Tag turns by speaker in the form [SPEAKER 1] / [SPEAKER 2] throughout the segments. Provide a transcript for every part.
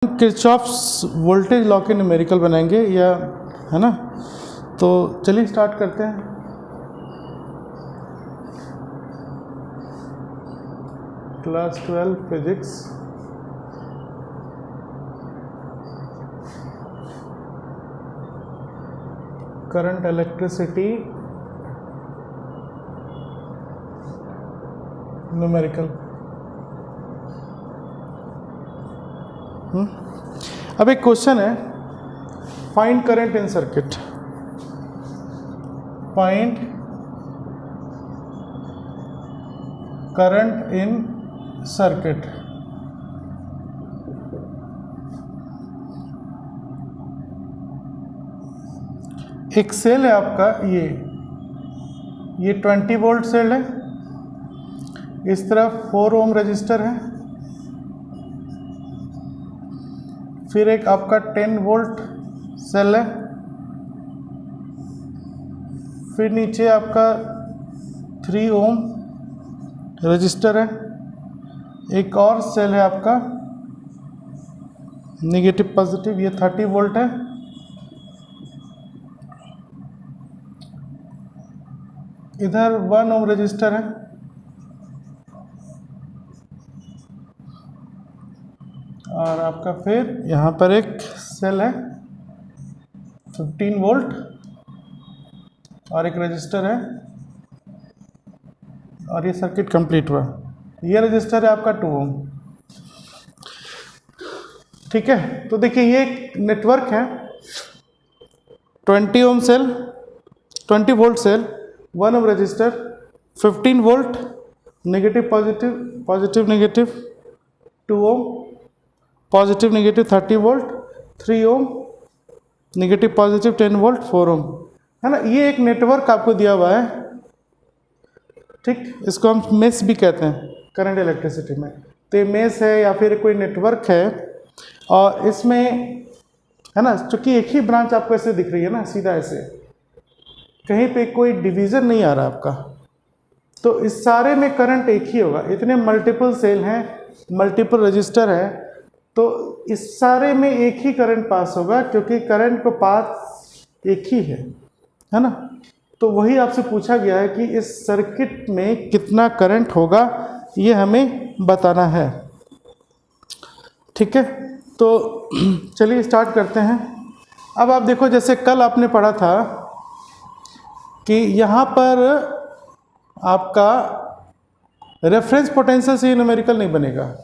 [SPEAKER 1] Kirchhoff's voltage law के numerical बनाएंगे या है ना। तो चलिए स्टार्ट करते हैं। Class 12 physics current electricity numerical. अब एक क्वेश्चन है, find current in circuit. Find current in circuit. एक सेल है आपका, ये 20 वोल्ट सेल है, इस तरफ 4 ओम रजिस्टर है, फिर एक आपका 10 वोल्ट सेल है, फिर नीचे आपका 3 ओम रजिस्टर है, एक और सेल है आपका नेगेटिव पॉजिटिव, ये 30 वोल्ट है, इधर 1 ओम रजिस्टर है, और आपका फिर यहाँ पर एक सेल है 15 वोल्ट और एक रजिस्टर है, और ये सर्किट कंप्लीट हुआ। ये रजिस्टर है आपका 2 ओम। ठीक है, तो देखिए ये एक नेटवर्क है, 20 ohm cell, 20 volt cell, 1 ohm resistor, 15 volt, negative positive, positive negative, 2 ohm, positive negative 30 volt, 3 ohm, negative positive 10 volt, 4 ohm, है ना। ये एक नेटवर्क आपको दिया हुआ है, ठीक। इसको हम मेश भी कहते हैं करंट इलेक्ट्रिसिटी में। तो ये मेश है या फिर कोई नेटवर्क है, और इसमें है ना, चूंकि एक ही ब्रांच आपको ऐसे दिख रही है ना, सीधा ऐसे, कहीं पे कोई डिवीज़न नहीं आ रहा आपका, तो इस सारे में करंट एक ही होगा। इतने मल्टीपल सेल हैं, मल्टीपल रजिस्टर है, तो इस सारे में एक ही करंट पास होगा, क्योंकि करंट को पास एक ही है ना। तो वही आपसे पूछा गया है कि इस सर्किट में कितना करंट होगा, ये हमें बताना है। ठीक है, तो चलिए स्टार्ट करते हैं। अब आप देखो, जैसे कल आपने पढ़ा था कि यहाँ पर आपका रेफरेंस पोटेंशियल से न्यूमेरिकल नहीं बनेगा।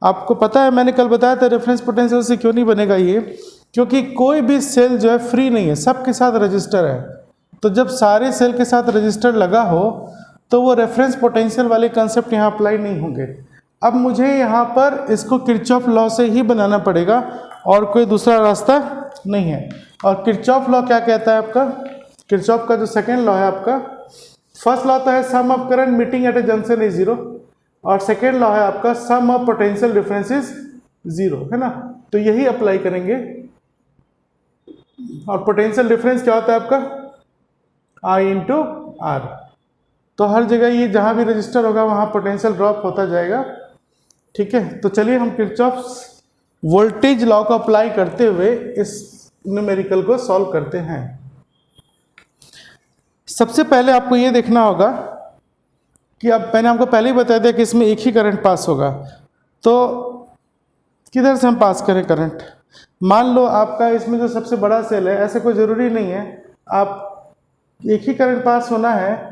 [SPEAKER 1] आपको पता है, मैंने कल बताया था रेफरेंस पोटेंशियल से क्यों नहीं बनेगा ये, क्योंकि कोई भी सेल जो है फ्री नहीं है, सबके साथ रजिस्टर है। तो जब सारे सेल के साथ रजिस्टर लगा हो तो वो रेफरेंस पोटेंशियल वाले कंसेप्ट यहाँ अप्लाई नहीं होंगे। अब मुझे यहाँ पर इसको किरचॉफ लॉ से ही बनाना पड़ेगा, और कोई दूसरा रास्ता नहीं है। और किरचॉफ लॉ क्या कहता है आपका, किरचॉफ का जो सेकेंड लॉ है आपका, फर्स्ट लॉ तो है sum of current meeting at a junction is zero, और सेकेंड लॉ है आपका sum of potential difference is zero, है ना। तो यही अप्लाई करेंगे। और पोटेंशियल डिफरेंस क्या होता है आपका, I इंटू आर। तो हर जगह ये जहाँ भी रजिस्टर होगा वहाँ पोटेंशियल ड्रॉप होता जाएगा। ठीक है, तो चलिए हम किरचॉफ्स वोल्टेज लॉ को अप्लाई करते हुए इस न्यूमेरिकल को सॉल्व करते हैं। सबसे पहले आपको ये देखना होगा कि अब मैंने आपको पहले ही बता दिया कि इसमें एक ही करंट पास होगा, तो किधर से हम पास करें करंट। मान लो आपका इसमें जो सबसे बड़ा सेल है, ऐसे कोई ज़रूरी नहीं है आप एक ही करंट पास होना है।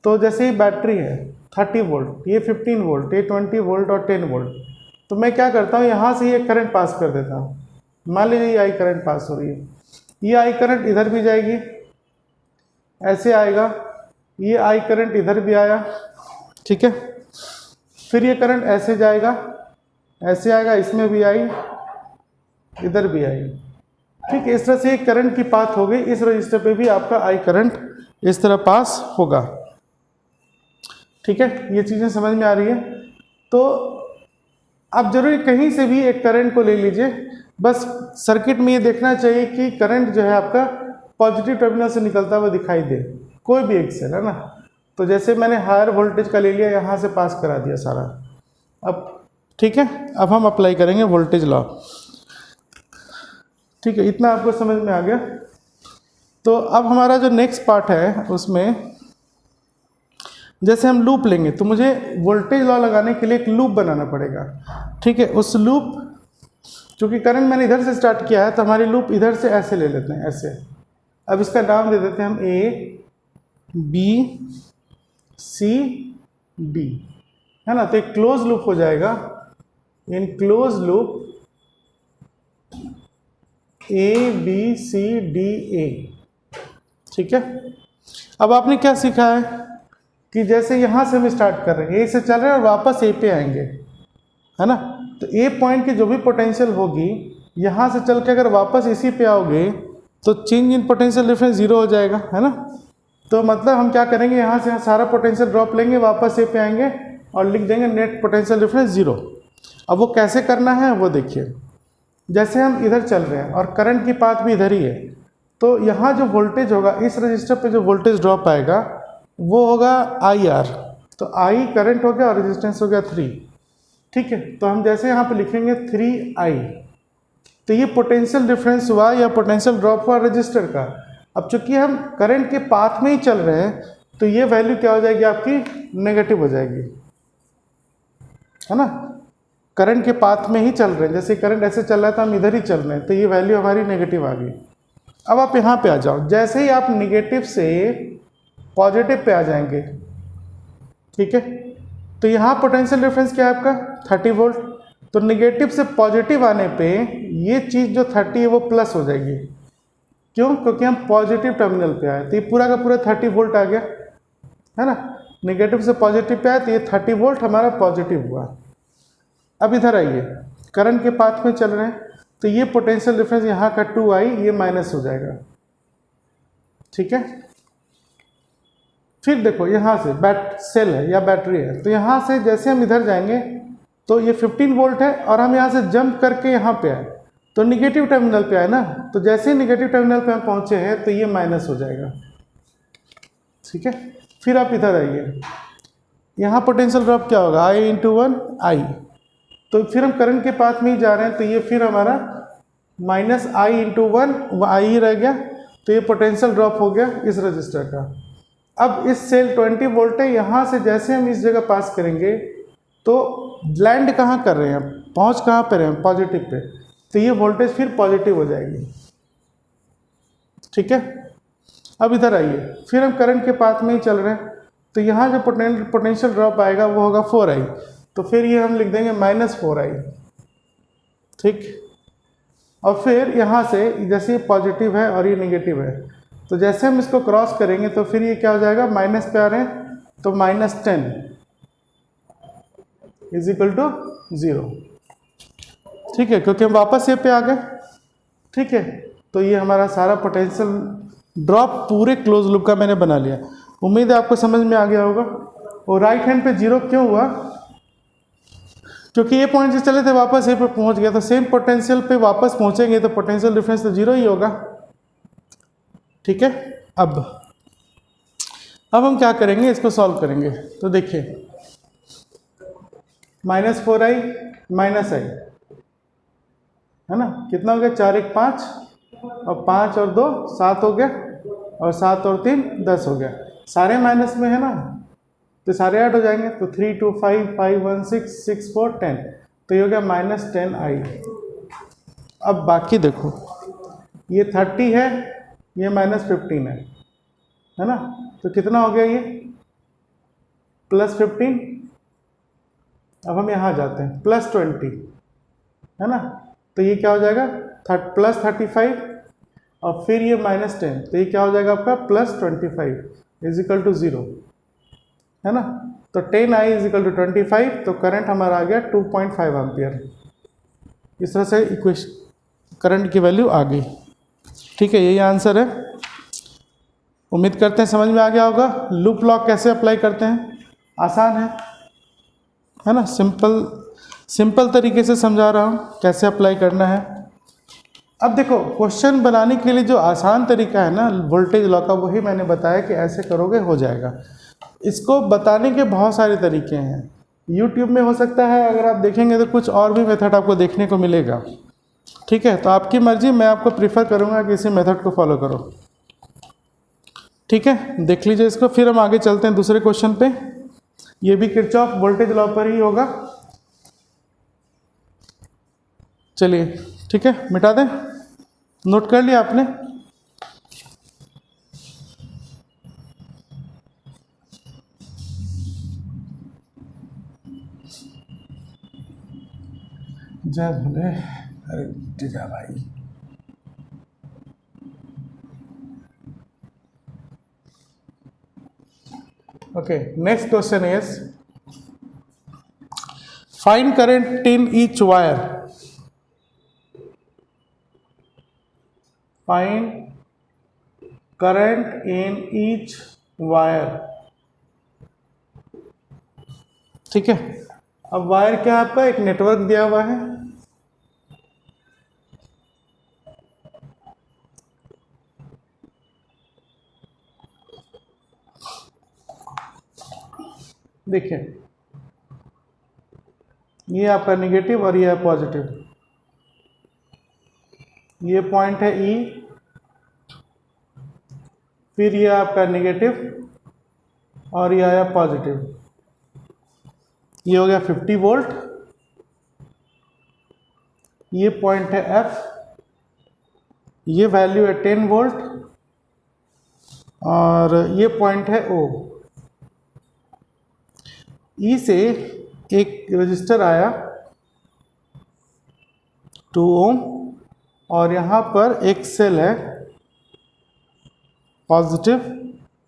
[SPEAKER 1] तो जैसे ही बैटरी है 30 वोल्ट, ये 15 वोल्ट, ये 20 वोल्ट और 10 वोल्ट, तो मैं क्या करता हूँ, यहाँ से ये करंट पास कर देता हूँ। मान लीजिए ये आई करंट पास हो रही है, ये आई करंट इधर भी जाएगी, ऐसे आएगा, ये आई करंट इधर भी आया, ठीक है। फिर ये करंट ऐसे जाएगा, ऐसे आएगा, इसमें भी आई, इधर भी आई, ठीक है। इस तरह से एक करंट की पाथ हो गई। इस रजिस्टर पे भी आपका आई करंट इस तरह पास होगा। ठीक है, ये चीज़ें समझ में आ रही है। तो आप जरूरी कहीं से भी एक करंट को ले लीजिए, बस सर्किट में ये देखना चाहिए कि करंट जो है आपका पॉजिटिव टर्मिनल से निकलता हुआ दिखाई दे, कोई भी एक सेल, है ना। तो जैसे मैंने हायर वोल्टेज का ले लिया, यहाँ से पास करा दिया सारा। अब ठीक है, अब हम अप्लाई करेंगे वोल्टेज लॉ। ठीक है, इतना आपको समझ में आ गया। तो अब हमारा जो नेक्स्ट पार्ट है उसमें जैसे हम लूप लेंगे तो मुझे वोल्टेज लॉ लगाने के लिए एक लूप बनाना पड़ेगा। ठीक है, उस लूप, चूँकि करंट मैंने इधर से स्टार्ट किया है तो हमारी लूप इधर से ऐसे ले लेते हैं, ऐसे। अब इसका नाम दे देते हैं हम A B C D, है ना। तो एक क्लोज लूप हो जाएगा। In close loop A B C D A। ठीक है, अब आपने क्या सीखा है कि जैसे यहाँ से हम स्टार्ट कर रहे हैं, A से चल रहे हैं और वापस A पे आएंगे, है ना। तो A पॉइंट की जो भी पोटेंशियल होगी, यहाँ से चल के अगर वापस इसी पे आओगे तो चेंज इन पोटेंशियल डिफरेंस 0 हो जाएगा, है ना। तो मतलब हम क्या करेंगे, यहाँ से सारा पोटेंशियल ड्रॉप लेंगे, वापस A पे आएंगे और लिख देंगे नेट पोटेंशियल डिफरेंस 0। अब वो कैसे करना है वो देखिए। जैसे हम इधर चल रहे हैं और करंट की पाथ भी इधर ही है, तो यहाँ जो वोल्टेज होगा, इस रजिस्टर पे जो वोल्टेज ड्रॉप आएगा वो होगा IR। तो I करंट हो गया और रेजिस्टेंस हो गया 3। ठीक है, तो हम जैसे यहाँ पे लिखेंगे 3I, तो ये पोटेंशियल डिफरेंस हुआ या पोटेंशियल ड्रॉप हुआ रजिस्टर का। अब चूंकि हम करंट के पाथ में ही चल रहे हैं तो ये वैल्यू क्या हो जाएगी आपकी, नेगेटिव हो जाएगी, है ना। करंट के पाथ में ही चल रहे हैं, जैसे करंट ऐसे चल रहा है तो हम इधर ही चल रहे हैं, तो ये वैल्यू हमारी नेगेटिव आ गई। अब आप यहाँ पे आ जाओ, जैसे ही आप निगेटिव से पॉजिटिव पे आ जाएंगे, ठीक है, तो यहाँ पोटेंशियल डिफरेंस क्या है आपका 30 वोल्ट। तो निगेटिव से पॉजिटिव आने पे ये चीज़ जो 30 है वो प्लस हो जाएगी। क्यों? क्योंकि हम पॉजिटिव टर्मिनल पे आए, तो ये पूरा का पूरा 30 वोल्ट आ गया, है ना। निगेटिव से पॉजिटिव पे आए तो ये 30 वोल्ट हमारा पॉजिटिव हुआ। अब इधर आइए, करंट के पाथ में चल रहे हैं तो ये पोटेंशियल डिफरेंस यहाँ का 2I ये माइनस हो जाएगा। ठीक है, फिर देखो यहाँ से सेल है या बैटरी है, तो यहाँ से जैसे हम इधर जाएंगे तो ये 15 वोल्ट है और हम यहाँ से जंप करके यहाँ पे आए तो निगेटिव टर्मिनल पे आए ना, तो जैसे ही निगेटिव टर्मिनल पे हम पहुँचे हैं तो ये माइनस हो जाएगा। ठीक है, फिर आप इधर आइए, यहाँ पोटेंशियल ड्रॉप क्या होगा I × 1I, तो फिर हम करंट के पाथ में ही जा रहे हैं तो ये फिर हमारा -I × 1I ही रह गया, तो ये पोटेंशियल ड्रॉप हो गया इस रजिस्टर का। अब इस सेल 20 वोल्ट है, यहाँ से जैसे हम इस जगह पास करेंगे तो लैंड कहाँ कर रहे हैं, पहुँच कहाँ पर रहे हैं, पॉजिटिव पे, तो ये वोल्टेज फिर पॉजिटिव हो जाएगी। ठीक है, अब इधर आइए, फिर हम करंट के पाथ में ही चल रहे हैं तो यहाँ जो पोटेंशियल ड्रॉप आएगा वो होगा 4I, तो फिर ये हम लिख देंगे -4I। ठीक, और फिर यहाँ से जैसे ये पॉजिटिव है और ये नेगेटिव है, तो जैसे हम इसको क्रॉस करेंगे तो फिर ये क्या हो जाएगा, माइनस पे आ रहे हैं तो -10 = 0। ठीक है, क्योंकि हम वापस ये पे आ गए। ठीक है, तो ये हमारा सारा पोटेंशियल ड्रॉप पूरे क्लोज लूप का मैंने बना लिया। उम्मीद है आपको समझ में आ गया होगा। और राइट हैंड पे 0 क्यों हुआ, क्योंकि ये पॉइंट से चले थे वापस ये पे पहुंच गया, तो सेम पोटेंशियल पे वापस पहुंचेंगे तो पोटेंशियल डिफरेंस तो 0 ही होगा। ठीक है, अब हम क्या करेंगे, इसको सॉल्व करेंगे। तो देखिए -4I -I, है ना, कितना हो गया, 4 × 1 = 5 और 5 और 2 7 हो गया और 7 और 3 10 हो गया। सारे माइनस में है ना, तो सारे ऐड हो जाएंगे, तो 3 2 5 5 1 6 6 4 10, तो ये हो गया -10I। अब बाकी देखो, ये 30 है, ये -15 है ना, तो कितना हो गया ये +15। अब हम यहाँ जाते हैं +20, है ना, तो ये क्या हो जाएगा +35 और फिर ये -10, तो ये क्या हो जाएगा आपका +25 = 0, है ना। तो 10I = 25, तो करंट हमारा आ गया 2.5 एम्पियर। इस तरह से इक्वेशन करंट की वैल्यू आ गई। ठीक है, यही आंसर है। उम्मीद करते हैं समझ में आ गया होगा। लूप लॉ कैसे अप्लाई करते हैं, आसान है ना, सिंपल तरीके से समझा रहा हूँ कैसे अप्लाई करना है। अब देखो, क्वेश्चन बनाने के लिए जो आसान तरीका है ना वोल्टेज लॉ का, वही मैंने बताया कि ऐसे करोगे हो जाएगा। इसको बताने के बहुत सारे तरीके हैं, यूट्यूब में हो सकता है, अगर आप देखेंगे तो कुछ और भी मेथड आपको देखने को मिलेगा। ठीक है, तो आपकी मर्जी, मैं आपको प्रीफर करूँगा कि इसी मेथड को फॉलो करो। ठीक है, देख लीजिए इसको, फिर हम आगे चलते हैं दूसरे क्वेश्चन पे। ये भी किरचॉफ वोल्टेज लॉ पर ही होगा। चलिए ठीक है, मिटा दें, नोट कर लिया आपने। जय भोले, अरे जा भाई। Okay, next question is find current in each wire. Find current in each wire. ठीक है, अब वायर क्या है आपका, एक नेटवर्क दिया हुआ है। देखिए, ये आपका निगेटिव और ये है पॉजिटिव। ये पॉइंट है ई, फिर ये आपका नेगेटिव और ये आया पॉजिटिव। ये हो गया 50 वोल्ट। ये पॉइंट है एफ, ये वैल्यू है 10 वोल्ट और ये पॉइंट है ओ। ई से एक रजिस्टर आया 2 ओम और यहाँ पर एक सेल है पॉजिटिव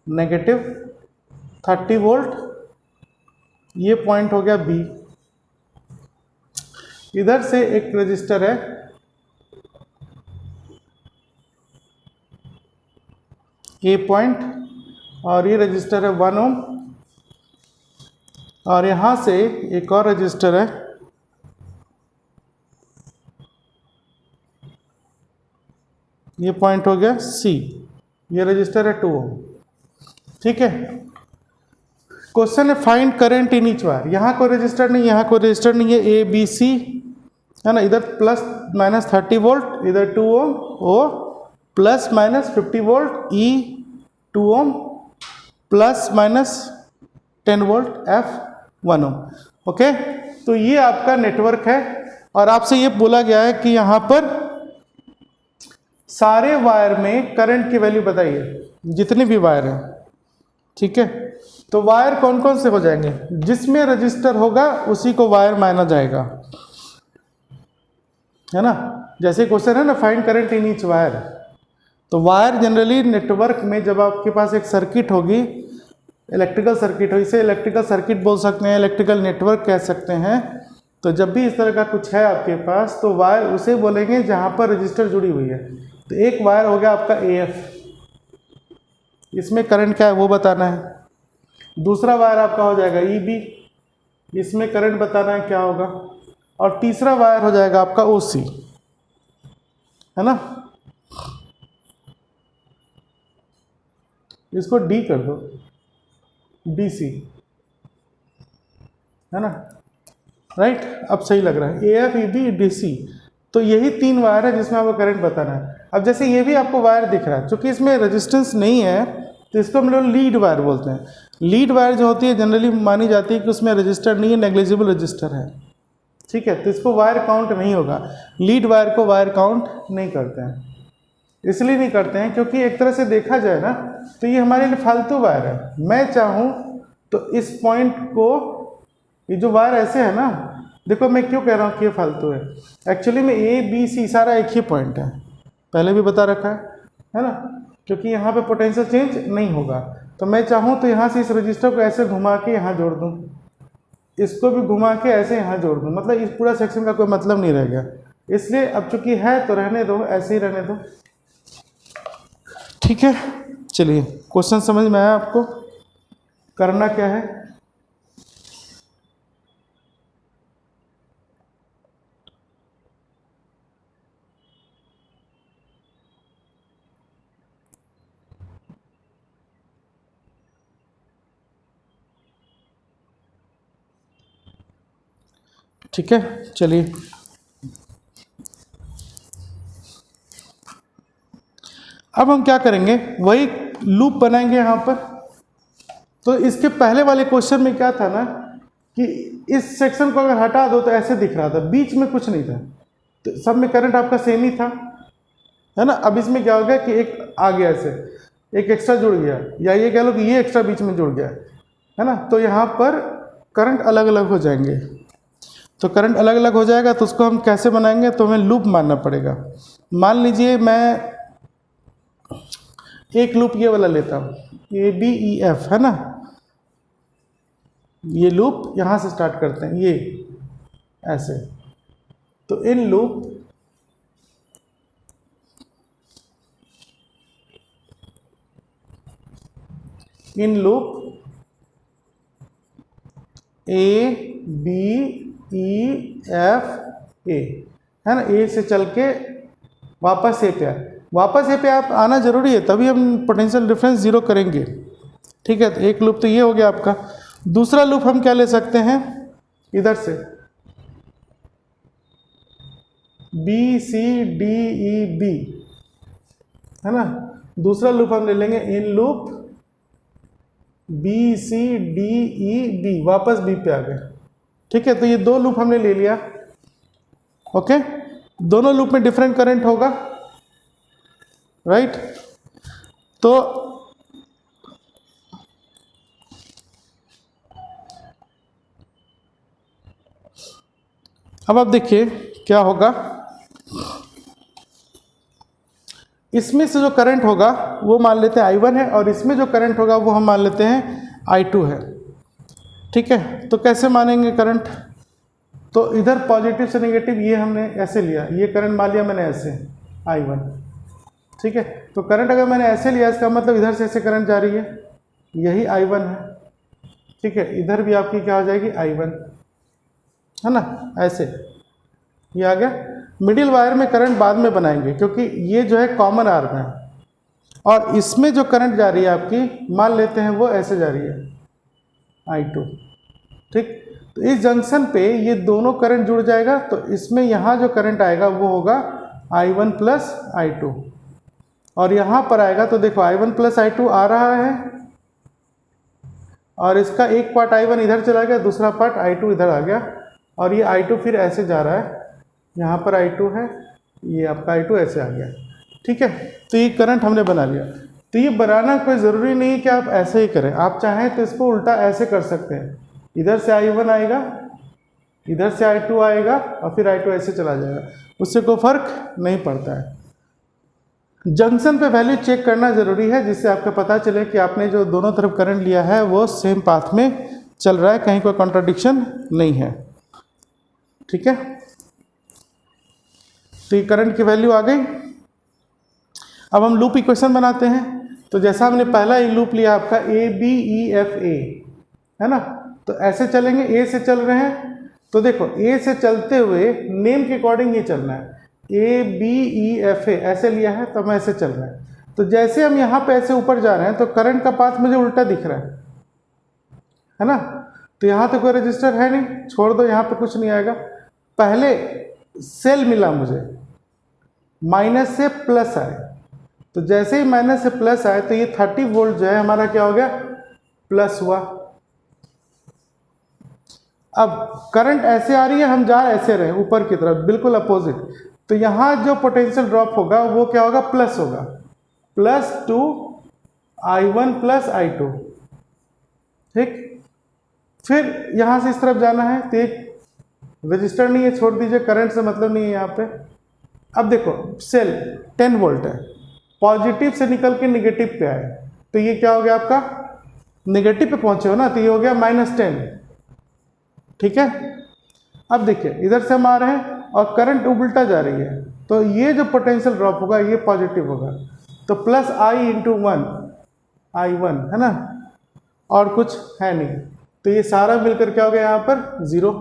[SPEAKER 1] नेगेटिव 30 वोल्ट। ये पॉइंट हो गया बी। इधर से एक रजिस्टर है ए पॉइंट और ये रजिस्टर है 1 ओम और यहाँ से एक और रजिस्टर है ये पॉइंट हो गया सी, ये रजिस्टर है 2 ओम। ठीक है, क्वेश्चन है find current in each wire. यहाँ कोई रजिस्टर नहीं, यहाँ कोई रजिस्टर नहीं है, ए बी सी है ना। इधर प्लस माइनस 30 वोल्ट, इधर 2 ओम, ओ प्लस माइनस 50 वोल्ट, ई 2 ohm plus minus 10 volt, F 1 ओम। ओके, तो ये आपका नेटवर्क है और आपसे ये बोला गया है कि यहाँ पर सारे वायर में करंट की वैल्यू बताइए, जितने भी वायर हैं। ठीक है, तो वायर कौन कौन से हो जाएंगे, जिसमें रजिस्टर होगा उसी को वायर माना जाएगा, है ना। जैसे क्वेश्चन है ना find current in each wire, तो वायर जनरली नेटवर्क में जब आपके पास एक सर्किट होगी, इलेक्ट्रिकल सर्किट हो, इसे इलेक्ट्रिकल सर्किट बोल सकते हैं, इलेक्ट्रिकल नेटवर्क कह सकते हैं। तो जब भी इस तरह का कुछ है आपके पास तो वायर उसे बोलेंगे जहाँ पर रजिस्टर जुड़ी हुई है। तो एक वायर हो गया आपका AF, इसमें करंट क्या है वो बताना है। दूसरा वायर आपका हो जाएगा EB, इसमें करंट बताना है क्या होगा। और तीसरा वायर हो जाएगा आपका OC, है ना। इसको D कर दो, DC, है ना, राइट। अब सही लग रहा है, AF EB DC। तो यही 3 वायर है जिसमें आपको करंट बताना है। अब जैसे ये भी आपको वायर दिख रहा है, क्योंकि इसमें रेजिस्टेंस नहीं है तो इसको हम लोग लीड वायर बोलते हैं। लीड वायर जो होती है जनरली मानी जाती है कि उसमें रजिस्टर नहीं है, नेग्लिजिबल रजिस्टर है। ठीक है, तो इसको वायर काउंट नहीं होगा, लीड वायर को वायर काउंट नहीं करते हैं। इसलिए नहीं करते हैं क्योंकि एक तरह से देखा जाए ना तो ये हमारे लिए फालतू वायर है। मैं चाहूँ तो इस पॉइंट को, ये जो वायर ऐसे है ना, देखो मैं क्यों कह रहा हूँ कि ये फालतू है। एक्चुअली में ABC सारा एक ही पॉइंट है, पहले भी बता रखा है ना, क्योंकि यहाँ पे पोटेंशियल चेंज नहीं होगा। तो मैं चाहूँ तो यहाँ से इस रजिस्टर को ऐसे घुमा के यहाँ जोड़ दूँ, इसको भी घुमा के ऐसे यहाँ जोड़ दूँ, मतलब इस पूरा सेक्शन का कोई मतलब नहीं रह गया। इसलिए अब चूंकि है तो रहने दो, ऐसे ही रहने दो। ठीक है, चलिए क्वेश्चन समझ में आया आपको, करना क्या है। ठीक है, चलिए अब हम क्या करेंगे, वही लूप बनाएंगे यहाँ पर। तो इसके पहले वाले क्वेश्चन में क्या था ना कि इस सेक्शन को अगर हटा दो तो ऐसे दिख रहा था, बीच में कुछ नहीं था, तो सब में करंट आपका सेम ही था, है ना। अब इसमें क्या हो गया कि एक आ गया, ऐसे एक एक्स्ट्रा जुड़ गया, या ये कह लो कि ये एक्स्ट्रा बीच में जुड़ गया, है ना। तो यहाँ पर करंट अलग अलग हो जाएंगे। तो करंट अलग अलग हो जाएगा तो उसको हम कैसे बनाएंगे, तो हमें लूप मानना पड़ेगा। मान लीजिए मैं एक लूप ये वाला लेता हूँ, ABEF, है ना। ये लूप यहाँ से स्टार्ट करते हैं, ये ऐसे। तो इन लूप ABEF A, है ना। ए से चल के वापस ए पे आए, वापस ए पे आप आना जरूरी है, तभी हम पोटेंशियल डिफरेंस जीरो करेंगे, ठीक है। तो एक लूप तो ये हो गया आपका। दूसरा लूप हम क्या ले सकते हैं, इधर से BCDEB, है ना। दूसरा लूप हम ले लेंगे इन लूप BCDEB, वापस बी पे आ गए, ठीक है। तो ये दो लूप हमने ले लिया, ओके। दोनों लूप में डिफरेंट करंट होगा, राइट। तो अब आप देखिए क्या होगा, इसमें से जो करंट होगा वो मान लेते हैं I1 है, और इसमें जो करंट होगा वो हम मान लेते हैं I2 है, ठीक है। तो कैसे मानेंगे करंट, तो इधर पॉजिटिव से नेगेटिव ये हमने ऐसे लिया, ये करंट मान लिया मैंने ऐसे I1, ठीक है। तो करंट अगर मैंने ऐसे लिया, इसका मतलब इधर से ऐसे करंट जा रही है, यही I1 है, ठीक है। इधर भी आपकी क्या हो जाएगी I1, है ना, ऐसे ये आ गया। मिडिल वायर में करंट बाद में बनाएंगे, क्योंकि ये जो है कॉमन आर्म है, और इसमें जो करंट जा रही है आपकी, मान लेते हैं वो ऐसे जा रही है I2, ठीक। तो इस जंक्शन पे ये दोनों करंट जुड़ जाएगा, तो इसमें यहाँ जो करंट आएगा वो होगा I1 प्लस I2, और यहाँ पर आएगा तो देखो I1 प्लस I2 आ रहा है, और इसका एक पार्ट I1 इधर चला गया, दूसरा पार्ट I2 इधर आ गया, और ये I2 फिर ऐसे जा रहा है, यहाँ पर I2 है, ये आपका I2 ऐसे आ गया, ठीक है। तो ये करंट हमने बना लिया। तो ये बनाना कोई ज़रूरी नहीं है कि आप ऐसे ही करें, आप चाहें तो इसको उल्टा ऐसे कर सकते हैं, इधर से I1 आएगा, इधर से I2 आएगा, और फिर I2 ऐसे चला जाएगा, उससे कोई फर्क नहीं पड़ता है। जंक्शन पे वैल्यू चेक करना ज़रूरी है, जिससे आपको पता चले कि आपने जो दोनों तरफ करंट लिया है वो सेम पाथ में चल रहा है, कहीं कोई कॉन्ट्राडिक्शन नहीं है, ठीक है। तो ये करंट की वैल्यू आ गई। अब हम लूप इक्वेशन बनाते हैं। तो जैसा हमने पहला ही लूप लिया आपका ABEFA, है ना। तो ऐसे चलेंगे, ए से चल रहे हैं, तो देखो ए से चलते हुए नेम के अकॉर्डिंग ही चलना है, ABEFA ऐसे लिया है, तो हम ऐसे चल रहे हैं। तो जैसे हम यहाँ पे ऐसे ऊपर जा रहे हैं, तो करंट का पाथ मुझे उल्टा दिख रहा है ना। तो यहाँ तो कोई रजिस्टर है नहीं, छोड़ दो, यहाँ पे कुछ नहीं आएगा। पहले सेल मिला मुझे, माइनस से प्लस आए, तो जैसे ही माइनस से प्लस आए तो ये 30 वोल्ट जो है हमारा क्या हो गया, प्लस हुआ। अब करंट ऐसे आ रही है, हम जा ऐसे रहे ऊपर की तरफ, बिल्कुल अपोजिट। तो यहाँ जो पोटेंशियल ड्रॉप होगा वो क्या होगा, प्लस होगा, +2 I1 प्लस I2, ठीक। फिर यहाँ से इस तरफ जाना है, तो एक रजिस्टर नहीं है, छोड़ दीजिए, करंट से मतलब नहीं है यहाँ पे। अब देखो सेल 10 वोल्ट है, पॉजिटिव से निकल के निगेटिव पे आए, तो ये क्या हो गया आपका, निगेटिव पे पहुंचे हो ना, तो ये हो गया -10, ठीक है। अब देखिए इधर से हम आ रहे हैं और करंट उल्टा जा रही है, तो ये जो पोटेंशियल ड्रॉप होगा ये पॉजिटिव होगा, तो प्लस I × 1 I1, है ना, और कुछ है नहीं। तो ये सारा मिलकर क्या हो गया यहाँ पर 0।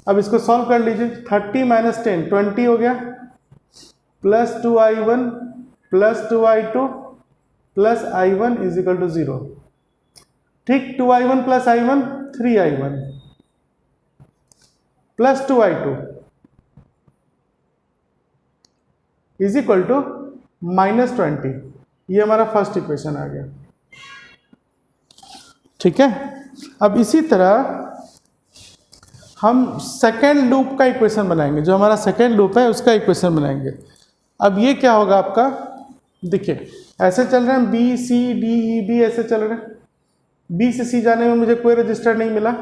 [SPEAKER 1] अब इसको सॉल्व कर लीजिए, 30 - 10 20 हो गया, +2 I1 +2 I2 प्लस I1 = 0, ठीक। 2 I1 + I1 3 I1 +2 I2 = -20, ये हमारा फर्स्ट इक्वेशन आ गया। ठीक है, अब इसी तरह हम सेकेंड लूप का इक्वेशन बनाएंगे, जो हमारा सेकेंड लूप है उसका इक्वेशन बनाएंगे। अब ये क्या होगा आपका, देखिए ऐसे चल रहे हैं b c d e b, ऐसे चल रहे हैं। बी से सी जाने में मुझे कोई रजिस्टर नहीं मिला।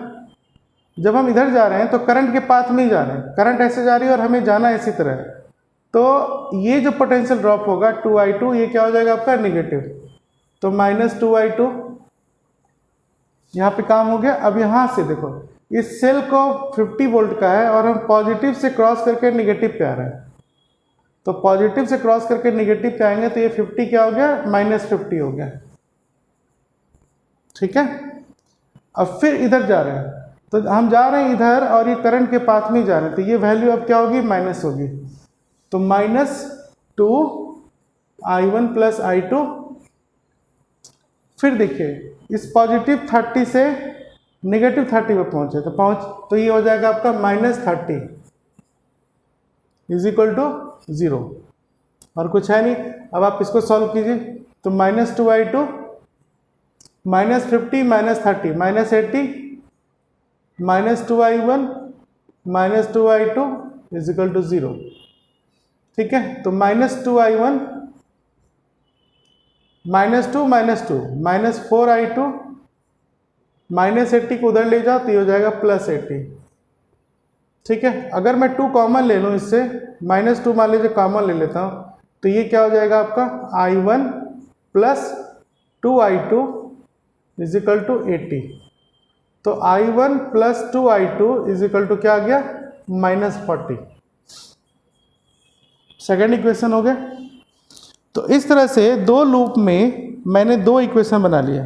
[SPEAKER 1] जब हम इधर जा रहे हैं तो करंट के पाथ में ही जा रहे हैं, करंट ऐसे जा रही है और हमें जाना इसी तरह है। तो ये जो पोटेंशियल ड्रॉप होगा 2I2, ये क्या हो जाएगा आपका नेगेटिव, तो -2I2 यहाँ पे काम हो गया। अब यहाँ से देखो, इस सेल को 50 वोल्ट का है और हम पॉजिटिव से क्रॉस करके निगेटिव पे आ रहे हैं, तो पॉजिटिव से क्रॉस करके निगेटिव पे आएंगे तो ये 50 क्या हो गया, -50 हो गया। ठीक है, अब फिर इधर जा रहे हैं, तो हम जा रहे हैं इधर और ये करंट के पाथ में जा रहे हैं, तो ये वैल्यू अब क्या होगी, माइनस होगी, तो -2I1 + I2। फिर देखिए इस पॉजिटिव 30 से नेगेटिव 30 पे पहुंचे, तो ये हो जाएगा आपका -30 = 0, और कुछ है नहीं। अब आप इसको सॉल्व कीजिए, तो -2I2 -50 - 30 -80 -2I1 -2I2 = 0। ठीक है, तो -2I1 -2 -4I2 -80 को उधर ले जाओ तो ये हो जाएगा +80। ठीक है, अगर मैं 2 कॉमन ले लूँ इससे, -2 मान लीजिए कॉमन ले लेता हूँ, तो ये क्या हो जाएगा आपका I1 + 2I2 = 80। तो I1 + 2I2 = क्या आ गया, -40। सेकेंड इक्वेशन हो गया। तो इस तरह से दो लूप में मैंने दो इक्वेशन बना लिया।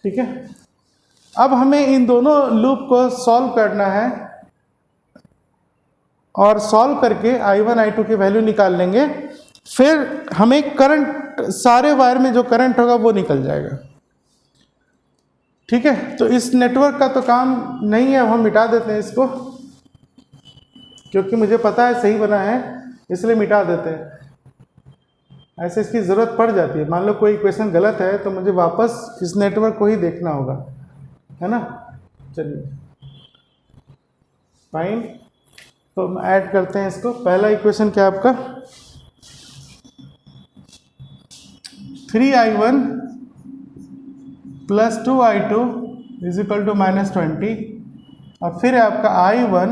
[SPEAKER 1] ठीक है, अब हमें इन दोनों लूप को सॉल्व करना है और सॉल्व करके I1 I2 की वैल्यू निकाल लेंगे। फिर हमें करंट, सारे वायर में जो करंट होगा वो निकल जाएगा। ठीक है, तो इस नेटवर्क का तो काम नहीं है, अब हम मिटा देते हैं इसको, क्योंकि मुझे पता है सही बना है, इसलिए मिटा देते हैं। ऐसे इसकी ज़रूरत पड़ जाती है, मान लो कोई इक्वेशन गलत है तो मुझे वापस इस नेटवर्क को ही देखना होगा, है ना। चलिए फाइन, तो हम ऐड करते हैं इसको। पहला इक्वेशन क्या आपका, 3I1 + 2I2 = -20, और फिर आपका I1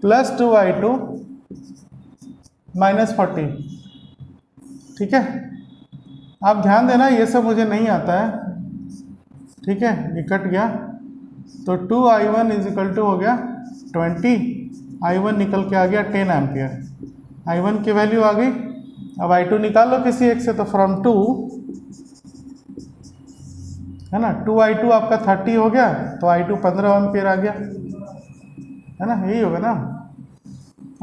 [SPEAKER 1] + 2I2 -40। ठीक है, आप ध्यान देना ये सब मुझे नहीं आता है। ठीक है, ये कट गया, तो 2I1 = हो गया 20, I1 निकल के आ गया 10 एम्पियर। I1 की वैल्यू आ गई। अब I2 निकाल लो किसी एक से, तो फ्रॉम 2, है ना, 2I2 आपका 30 हो गया, तो I2 15 एम्पियर आ गया, है ना, यही होगा ना।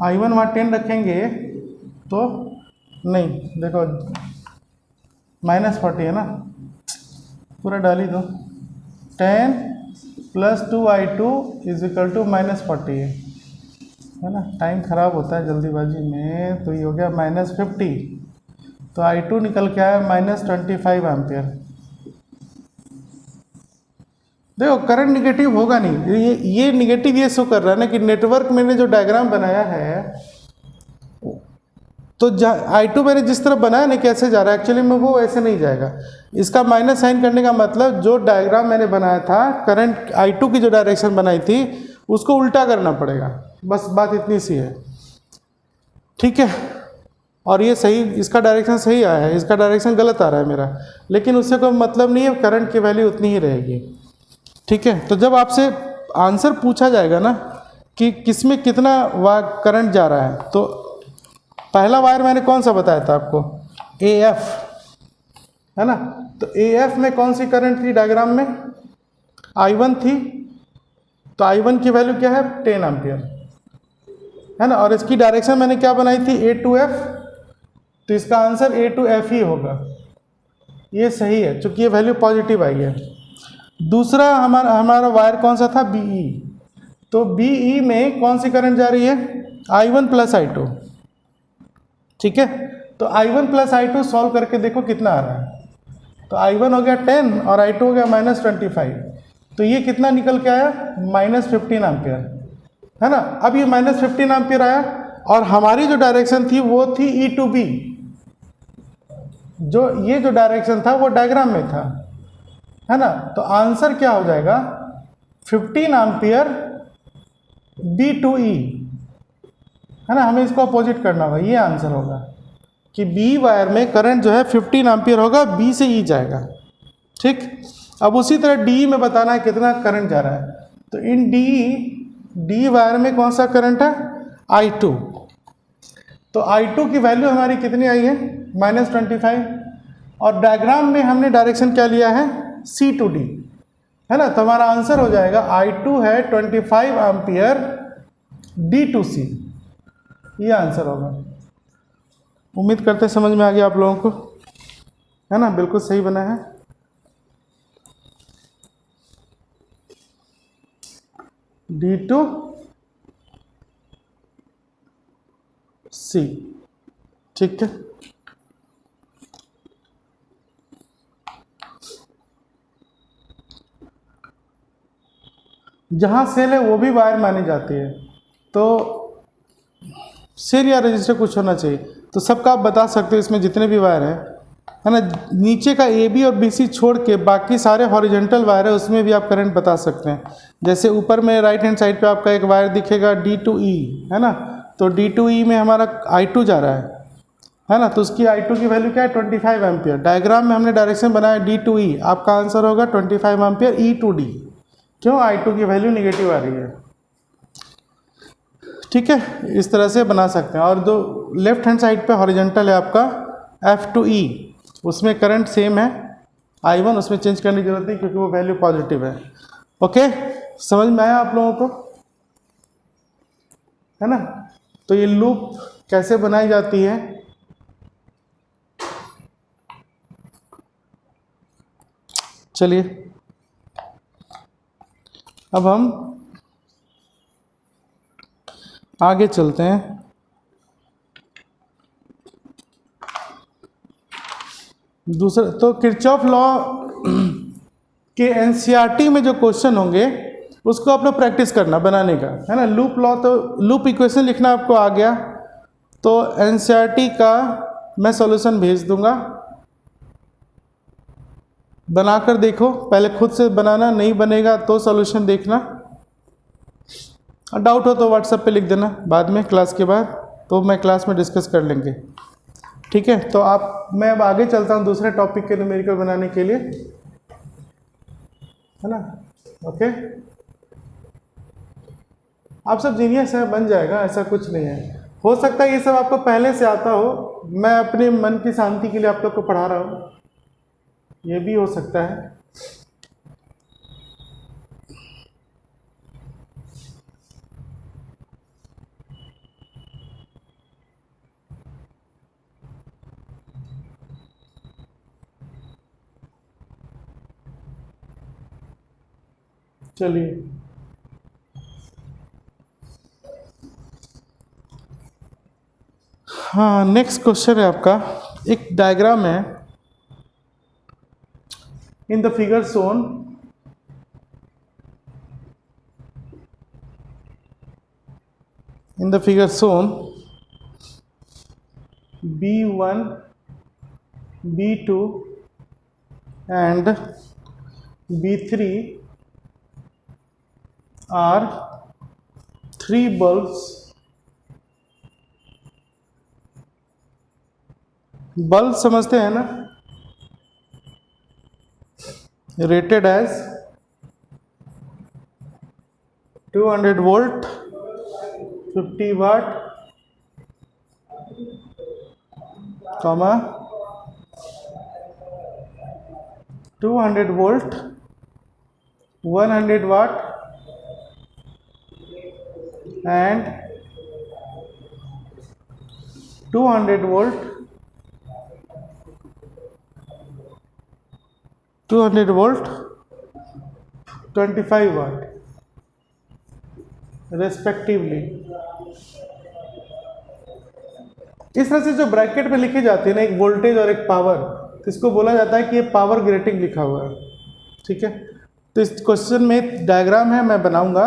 [SPEAKER 1] I1 वहाँ 10 रखेंगे तो नहीं, देखो -40 है ना, पूरा डाल ही दो। 10 + 2I2 = -40 है ना। टाइम ख़राब होता है जल्दीबाजी में, तो ये हो गया -50, तो I2 निकल के आया -25 एम्पियर। देखो करंट निगेटिव होगा नहीं, ये निगेटिव ये शो कर रहा है ना कि नेटवर्क मैंने जो डायग्राम बनाया है, तो I2 मैंने जिस तरह बनाया ना कैसे जा रहा है, एक्चुअली में वो ऐसे नहीं जाएगा। इसका माइनस साइन करने का मतलब, जो डायग्राम मैंने बनाया था करंट I2 की जो डायरेक्शन बनाई थी उसको उल्टा करना पड़ेगा, बस बात इतनी सी है। ठीक है, और ये सही, इसका डायरेक्शन सही आया है, इसका डायरेक्शन गलत आ रहा है मेरा, लेकिन उससे कोई मतलब नहीं है, करंट की वैल्यू उतनी ही रहेगी। ठीक है, तो जब आपसे आंसर पूछा जाएगा ना कि किसमें कितना करंट जा रहा है, तो पहला वायर मैंने कौन सा बताया था आपको, AF, है ना। तो AF में कौन सी करंट थी डायग्राम में, I1 थी, तो I1 की वैल्यू क्या है, 10 एम्पियर, है ना। और इसकी डायरेक्शन मैंने क्या बनाई थी, A to F, तो इसका आंसर A to F ही होगा, ये सही है चूँकि ये वैल्यू पॉजिटिव आई है। दूसरा हमारा वायर कौन सा था, BE, तो BE में कौन सी करंट जा रही है, I1 + I2। ठीक है, तो I1 प्लस I2 सॉल्व करके देखो कितना आ रहा है। तो I1 हो गया 10 और I2 हो गया -25, तो ये कितना निकल के आया, -15 एम्पियर, है ना। अब ये -15 एम्पियर आया और हमारी जो डायरेक्शन थी वो थी E टू B, जो ये जो डायरेक्शन था वो डायग्राम में था, है ना। तो आंसर क्या हो जाएगा, 15 एम्पियर B टू E, है ना। हमें इसको अपोजिट करना होगा, ये आंसर होगा कि B वायर में करंट जो है 15 एम्पियर होगा, B से E जाएगा, ठीक। अब उसी तरह DE में बताना है कितना करंट जा रहा है। तो इन D वायर में कौन सा करंट है, I2। तो I2 की वैल्यू हमारी कितनी आई है, -25, और डायग्राम में हमने डायरेक्शन क्या लिया है, C टू D, है ना। तो हमारा आंसर हो जाएगा I2 है 25 एम्पियर D टू C, ये आंसर होगा। उम्मीद करते समझ में आ गया आप लोगों को, है ना, बिल्कुल सही बना है। D टू C, ठीक है। जहां सेल है वो भी वायर मानी जाती है, तो सेल या रजिस्टर कुछ होना चाहिए। तो सबका आप बता सकते हो, इसमें जितने भी वायर हैं, है ना, नीचे का AB और BC छोड़ के बाकी सारे हॉरिजॉन्टल वायर है उसमें भी आप करंट बता सकते हैं। जैसे ऊपर में राइट हैंड साइड पे आपका एक वायर दिखेगा D टू E, है ना। तो D टू E में हमारा I2 जा रहा है ना। तो उसकी I2 की वैल्यू क्या है, 25 एम्पियर। डायग्राम में हमने डायरेक्शन बनाया D टू E, आपका आंसर होगा 25 एम्पियर E टू D। क्यों, I2 की वैल्यू निगेटिव आ रही है, ठीक है। इस तरह से बना सकते हैं। और जो लेफ्ट हैंड साइड पे हॉरिजॉन्टल है आपका F टू E, उसमें करंट सेम है I1, उसमें चेंज करने की जरूरत नहीं क्योंकि वो वैल्यू पॉजिटिव है। ओके, समझ में आया आप लोगों को, है ना। तो ये लूप कैसे बनाई जाती है, चलिए अब हम आगे चलते हैं। दूसरा तो किरचॉफ लॉ के एनसीईआरटी में जो क्वेश्चन होंगे उसको आप लोग प्रैक्टिस करना बनाने का, है ना। लूप लॉ तो लूप इक्वेशन लिखना आपको आ गया, तो एनसीईआरटी का मैं सॉल्यूशन भेज दूंगा, बनाकर देखो। पहले खुद से बनाना, नहीं बनेगा तो सॉल्यूशन देखना। डाउट हो तो व्हाट्सएप पे लिख देना बाद में, क्लास के बाद, तो मैं क्लास में डिस्कस कर लेंगे, ठीक है। तो मैं अब आगे चलता हूँ दूसरे टॉपिक के न्यूमेरिकल बनाने के लिए, है ना। ओके, आप सब जीनियस है, बन जाएगा, ऐसा कुछ नहीं है। हो सकता है ये सब आपको पहले से आता हो, मैं अपने मन की शांति के लिए आप लोग को पढ़ा रहा हूँ, ये भी हो सकता है। चलिए, हाँ, नेक्स्ट क्वेश्चन है आपका, एक डायग्राम है। In the figure shown B1, B2 and B3 are 3 bulbs समझते हैं ना, rated as 200 volt 50 watt, comma 200 volt 100 watt and 200 volt 25 watt respectively. इस तरह से जो ब्रैकेट में लिखी जाती है ना, एक वोल्टेज और एक पावर, तो इसको बोला जाता है कि ये पावर ग्रेटिंग लिखा हुआ है। ठीक है, तो इस क्वेश्चन में एक डायग्राम है, मैं बनाऊंगा,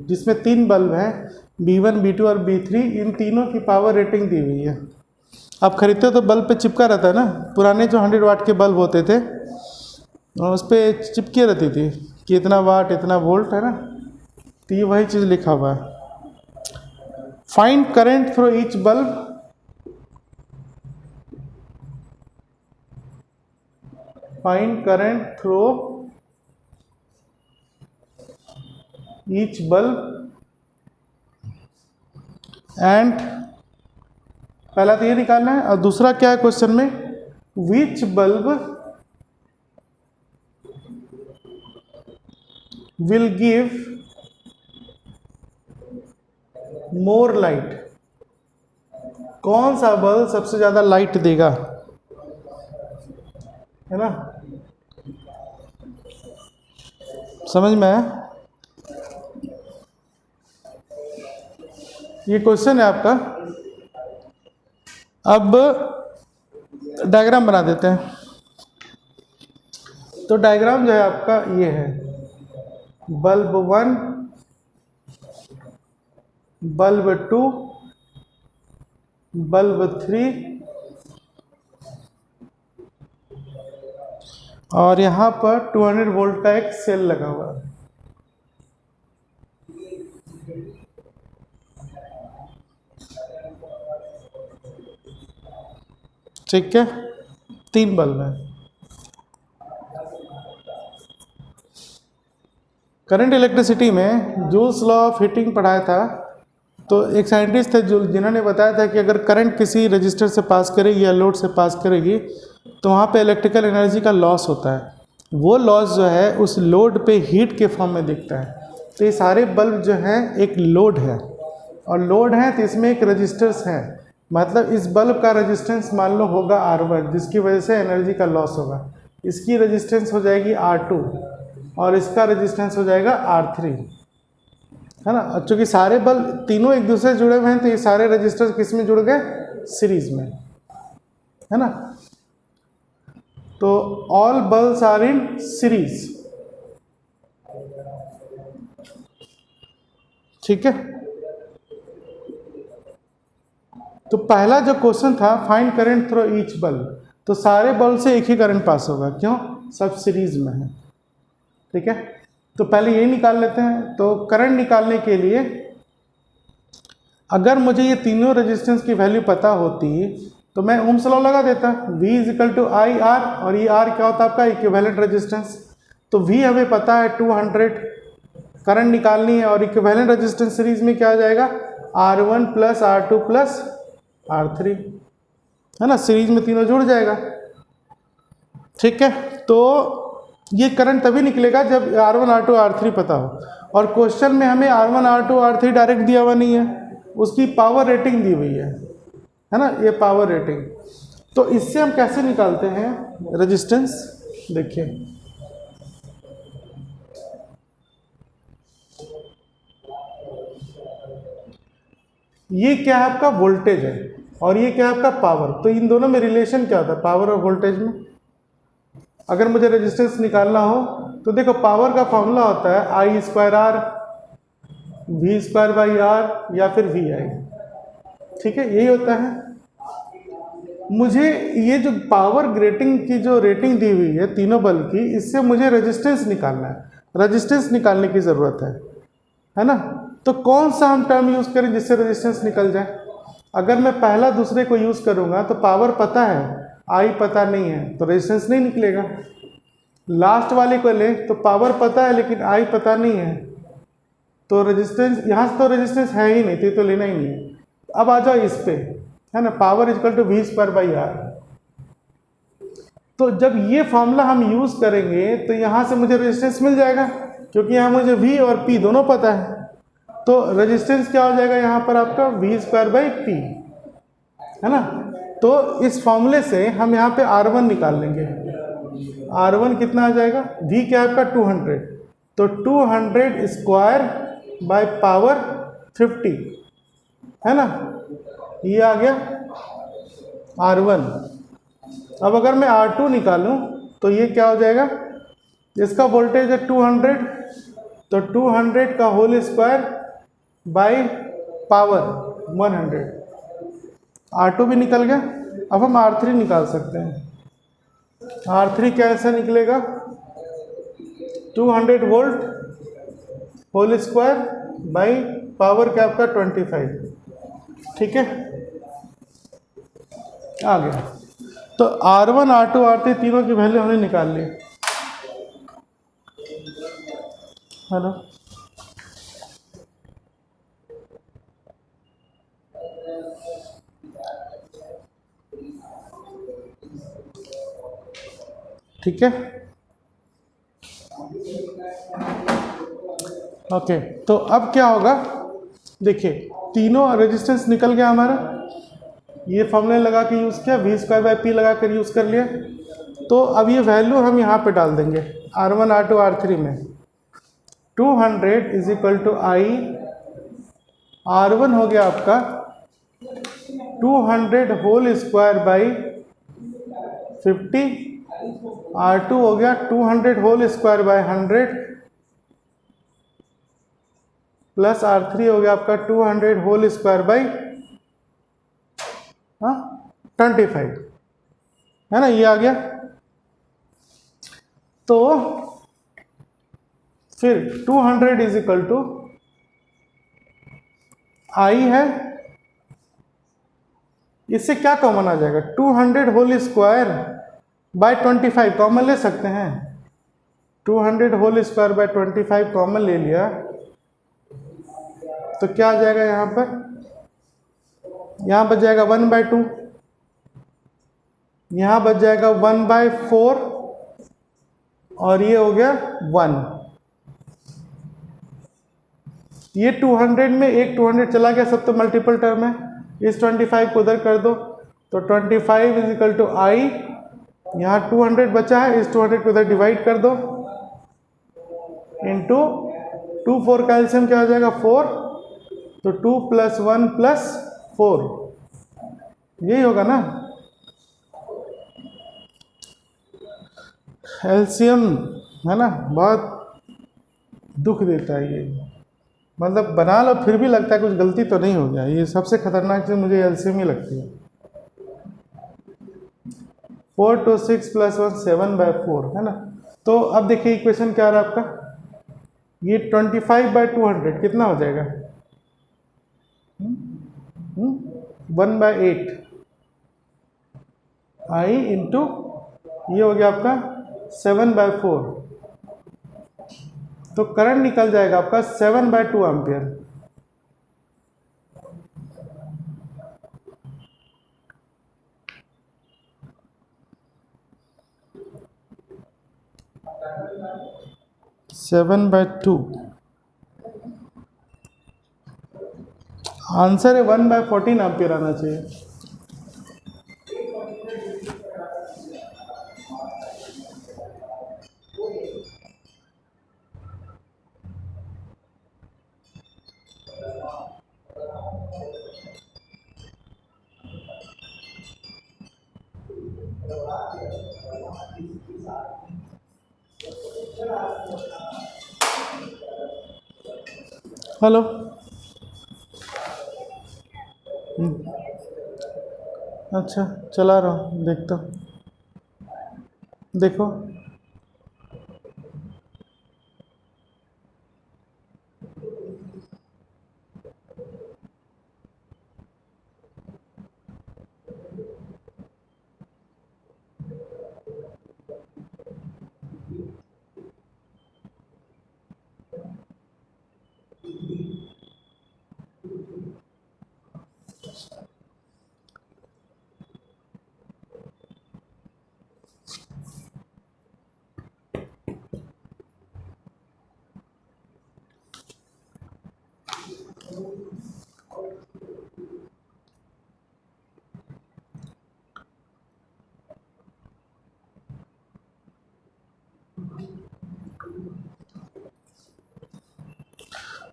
[SPEAKER 1] जिसमें 3 बल्ब हैं, B1, B2 और B3। इन तीनों की पावर रेटिंग दी हुई है। आप खरीदते हो तो बल्ब पे चिपका रहता है ना, पुराने जो 100 वाट के बल्ब होते थे उस पर चिपकी रहती थी कि इतना वाट इतना वोल्ट है ना, तो ये वही चीज़ लिखा हुआ है। Find current through each bulb, find current through each bulb and, पहला तो ये निकालना है। और दूसरा क्या है क्वेश्चन में, which bulb will give more light, कौन सा बल्ब सबसे ज्यादा लाइट देगा, है ना, समझ में आया? ये क्वेश्चन है आपका। अब डायग्राम बना देते हैं। तो डायग्राम जो है आपका ये है, बल्ब 1, बल्ब 2, बल्ब 3 और यहाँ पर 200 वोल्ट का एक सेल लगा हुआ है। ठीक है, 3 बल्ब है। करंट इलेक्ट्रिसिटी में जूल्स लॉ ऑफ हीटिंग पढ़ाया था। तो एक साइंटिस्ट थे जो जिन्होंने बताया था कि अगर करंट किसी रजिस्टर से पास करेगी या लोड से पास करेगी तो वहाँ पे इलेक्ट्रिकल एनर्जी का लॉस होता है। वो लॉस जो है उस लोड पे हीट के फॉर्म में दिखता है। तो ये सारे बल्ब जो हैं एक लोड है, और लोड है तो इसमें एक रजिस्टर्स है, मतलब इस बल्ब का रेजिस्टेंस मान लो होगा R1, जिसकी वजह से एनर्जी का लॉस होगा। इसकी रेजिस्टेंस हो जाएगी R2 और इसका रेजिस्टेंस हो जाएगा R3, है ना। चूँकि सारे बल्ब तीनों एक दूसरे से जुड़े हुए हैं तो ये सारे रजिस्टर्स किस में जुड़ गए, सीरीज में, है ना। तो all bulbs are in series. ठीक है, तो पहला जो क्वेश्चन था find current through each bulb, तो सारे बल्ब से एक ही करंट पास होगा, क्यों, सब सीरीज में है। ठीक है, तो पहले ये निकाल लेते हैं। तो करंट निकालने के लिए अगर मुझे ये तीनों रेजिस्टेंस की वैल्यू पता होती तो मैं ओम्स लॉ लगा देता, V = IR, और ये R क्या होता है आपका इक्विवेलेंट रेजिस्टेंस। तो V हमें पता है 200, करंट निकालनी है, और इक्विवेलेंट रेजिस्टेंस सीरीज में क्या आ जाएगा, R1 + R2 + R3, है ना, सीरीज में तीनों जुड़ जाएगा। ठीक है, तो ये करंट तभी निकलेगा जब R1 R2 R3 पता हो, और क्वेश्चन में हमें R1 R2 R3 डायरेक्ट दिया हुआ नहीं है, उसकी पावर रेटिंग दी हुई है ना, ये पावर रेटिंग। तो इससे हम कैसे निकालते हैं रेजिस्टेंस, देखिए ये क्या है आपका वोल्टेज है और ये क्या है आपका पावर। तो इन दोनों में रिलेशन क्या होता है, पावर और वोल्टेज में। अगर मुझे रेजिस्टेंस निकालना हो तो देखो पावर का फॉर्मूला होता है I² V² R या फिर VI। ठीक है, यही होता है। मुझे ये जो पावर ग्रेटिंग की जो रेटिंग दी हुई है तीनों बल्ब की, इससे मुझे रेजिस्टेंस निकालना है, रेजिस्टेंस निकालने की ज़रूरत है ना। तो कौन सा हम टर्म यूज़ करें जिससे रेजिस्टेंस निकल जाए। अगर मैं पहला दूसरे को यूज़ करूँगा तो पावर पता है, I पता नहीं है, तो रेजिस्टेंस नहीं निकलेगा। लास्ट वाले को ले तो पावर पता है लेकिन I पता नहीं है, तो रेजिस्टेंस यहाँ से तो रेजिस्टेंस है ही नहीं, तो लेना ही नहीं है। अब आ जाओ इस पे, है ना, पावर = V² R। तो जब ये फॉर्मूला हम यूज़ करेंगे तो यहाँ से मुझे रेजिस्टेंस मिल जाएगा, क्योंकि यहाँ मुझे V और P दोनों पता है। तो रेजिस्टेंस क्या हो जाएगा यहाँ पर आपका V² P, है ना। तो इस फॉर्मूले से हम यहाँ पे R1 निकाल लेंगे। R1 कितना आ जाएगा, V क्या है आपका 200, तो 200² / पावर 50, है ना, ये आ गया R1। अब अगर मैं R2 निकालूं तो ये क्या हो जाएगा, इसका वोल्टेज है 200, तो 200 का whole square by power 100। R2 भी निकल गया। अब हम R3 निकाल सकते हैं। R3 कैसे निकलेगा, 200 volt whole square by power क्या आपका 25। ठीक है, आ गया। तो R1, R2, R3 तीनों की वैल्यू हमने निकाल ली। हेलो, ठीक है, ओके। तो अब क्या होगा, देखिए तीनों रेजिस्टेंस निकल गया हमारा, ये फॉर्मूले लगा के यूज़ किया, वी स्क्वायर बाई पी लगा कर यूज़ कर लिया। तो अब ये वैल्यू हम यहाँ पे डाल देंगे R1, R2, R3 में। 200 is equal to I, R1 हो गया आपका 200 होल स्क्वायर बाई 50, R2 हो गया 200 whole square by 100 plus R3 हो गया आपका 200 होल स्क्वायर बाई 25, है ना, ये आ गया। तो फिर 200 इज इक्वल टू आई है, इससे क्या कॉमन आ जाएगा, 200 होल स्क्वायर बाय 25 कॉमन ले सकते हैं। 200 होल स्क्वायर बाय 25 कॉमन ले लिया तो क्या आ जाएगा, यहाँ पर यहाँ बच जाएगा 1/2, यहाँ बच जाएगा 1/4 और ये हो गया 1। ये 200 में एक 200 चला गया, सब तो मल्टीपल टर्म है, इस 25 को उधर कर दो तो 25 इज इक्वल टू आई, यहाँ 200 बचा है, इस 200 को उधर डिवाइड कर दो इंटू 2 4 का एलसीएम क्या हो जाएगा 4, तो 2 + 1 + 4, यही होगा ना। एलसीएम है ना, बहुत दुख देता है ये, मतलब बना लो फिर भी लगता है कुछ गलती तो नहीं हो गया। ये सबसे खतरनाक चीज़ मुझे एलसीएम ही लगती है। 4 2 6 + 1 7/4 है ना। तो अब देखिए इक्वेशन क्या आ रहा है आपका, ये 25/200 कितना हो जाएगा, 1/8 आई इंटू ये हो गया आपका 7/4, तो करंट निकल जाएगा आपका 7/2 एम्पियर। आंसर है 1/14 एम्पियर आना चाहिए। हेलो, अच्छा चला रहा हूँ, देखता हूँ, देखो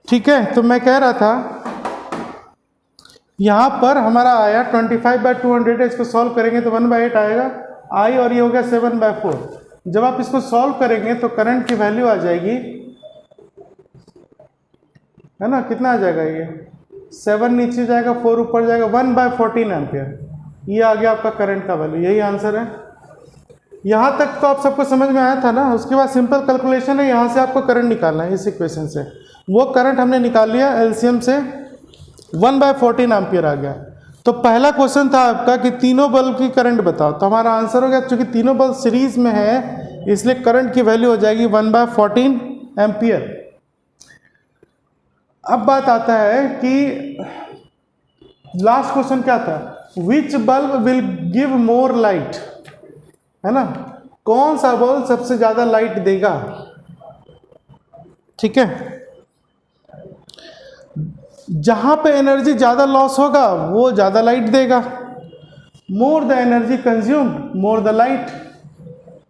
[SPEAKER 1] ठीक है। तो मैं कह रहा था यहाँ पर हमारा आया 25/200 है, इसको सॉल्व करेंगे तो 1/8 आएगा आई, और ये हो गया 7/4। जब आप इसको सॉल्व करेंगे तो करंट की वैल्यू आ जाएगी, है ना, कितना आ जाएगा, ये 7 नीचे जाएगा, 4 ऊपर जाएगा, 1/14 एम्पियर। ये आ गया आपका करंट का वैल्यू, यही आंसर है। यहाँ तक तो आप सबको समझ में आया था ना। उसके बाद सिंपल कैलकुलेशन है, यहाँ से आपको करंट निकालना है इस इक्वेशन से। वो करंट हमने निकाल लिया एलसीएम से, 1/14 एम्पियर आ गया। तो पहला क्वेश्चन था आपका कि तीनों बल्ब की करंट बताओ, तो हमारा आंसर हो गया, चूंकि तीनों बल्ब सीरीज में है इसलिए करंट की वैल्यू हो जाएगी 1/14 एम्पियर। अब बात आता है कि लास्ट क्वेश्चन क्या था, which bulb will give more light, है ना, कौन सा बल्ब सबसे ज्यादा लाइट देगा। ठीक है, जहां पे एनर्जी ज्यादा लॉस होगा वो ज्यादा लाइट देगा। More the energy consumed more the light,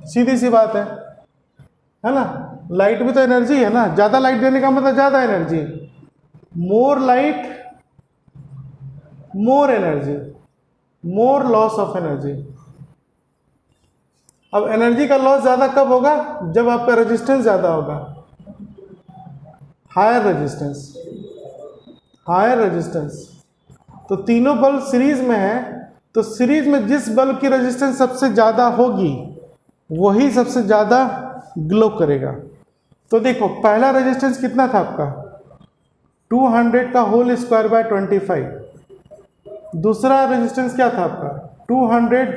[SPEAKER 1] सीधी सी बात है ना। लाइट भी तो एनर्जी है ना, ज्यादा लाइट देने का मतलब ज्यादा energy, more light more energy, more loss of energy. अब एनर्जी का लॉस ज्यादा कब होगा, जब आपका रेजिस्टेंस ज्यादा होगा, हायर रेजिस्टेंस, हायर रेजिस्टेंस। तो तीनों बल्ब सीरीज में है, तो सीरीज में जिस बल्ब की रेजिस्टेंस सबसे ज्यादा होगी वही सबसे ज्यादा ग्लो करेगा। तो देखो पहला रेजिस्टेंस कितना था आपका, 200 का होल स्क्वायर बाय 25। दूसरा रेजिस्टेंस क्या था आपका, 200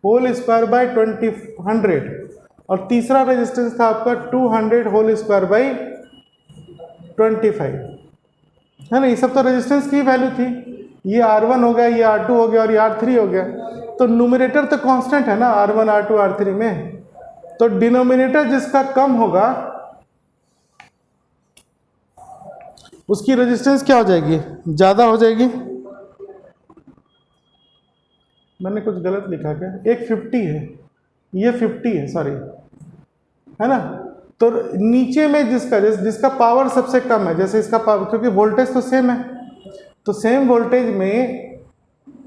[SPEAKER 1] होल स्क्वायर बाय 100। और तीसरा रेजिस्टेंस था आपका 200 होल स्क्वायर बाय 25, है ना। ये सब तो रेजिस्टेंस की वैल्यू थी। ये R1 हो गया, ये R2 हो गया और ये R3 हो गया। तो न्यूमरेटर तो कांस्टेंट है ना R1 R2 R3 में, तो डिनोमिनेटर जिसका कम होगा उसकी रेजिस्टेंस क्या हो जाएगी, ज्यादा हो जाएगी। मैंने कुछ गलत लिखा क्या, एक 50 है, ये 50 है, सॉरी, है ना। तो नीचे में जिसका पावर सबसे कम है, जैसे इसका पावर, क्योंकि वोल्टेज तो सेम है, तो सेम वोल्टेज में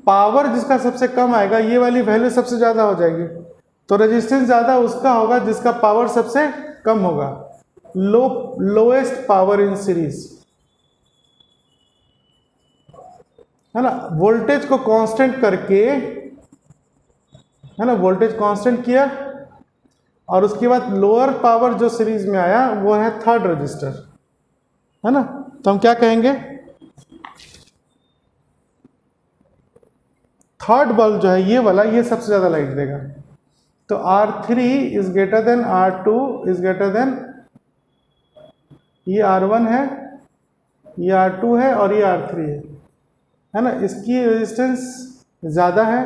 [SPEAKER 1] पावर जिसका सबसे कम आएगा ये वाली वैल्यू सबसे ज्यादा हो जाएगी। तो रेजिस्टेंस ज्यादा उसका होगा जिसका पावर सबसे कम होगा, लोएस्ट पावर इन सीरीज, है ना। वोल्टेज को कांस्टेंट करके, है ना, वोल्टेज कांस्टेंट किया और उसके बाद लोअर पावर जो सीरीज में आया वो है थर्ड रजिस्टर, है ना। तो हम क्या कहेंगे, थर्ड बल्ब जो है ये वाला, ये सबसे ज्यादा लाइट देगा। तो R3 is greater than R2 is greater than, ये R1 है, ये R2 है और ये R3 है ना। इसकी रेजिस्टेंस ज्यादा है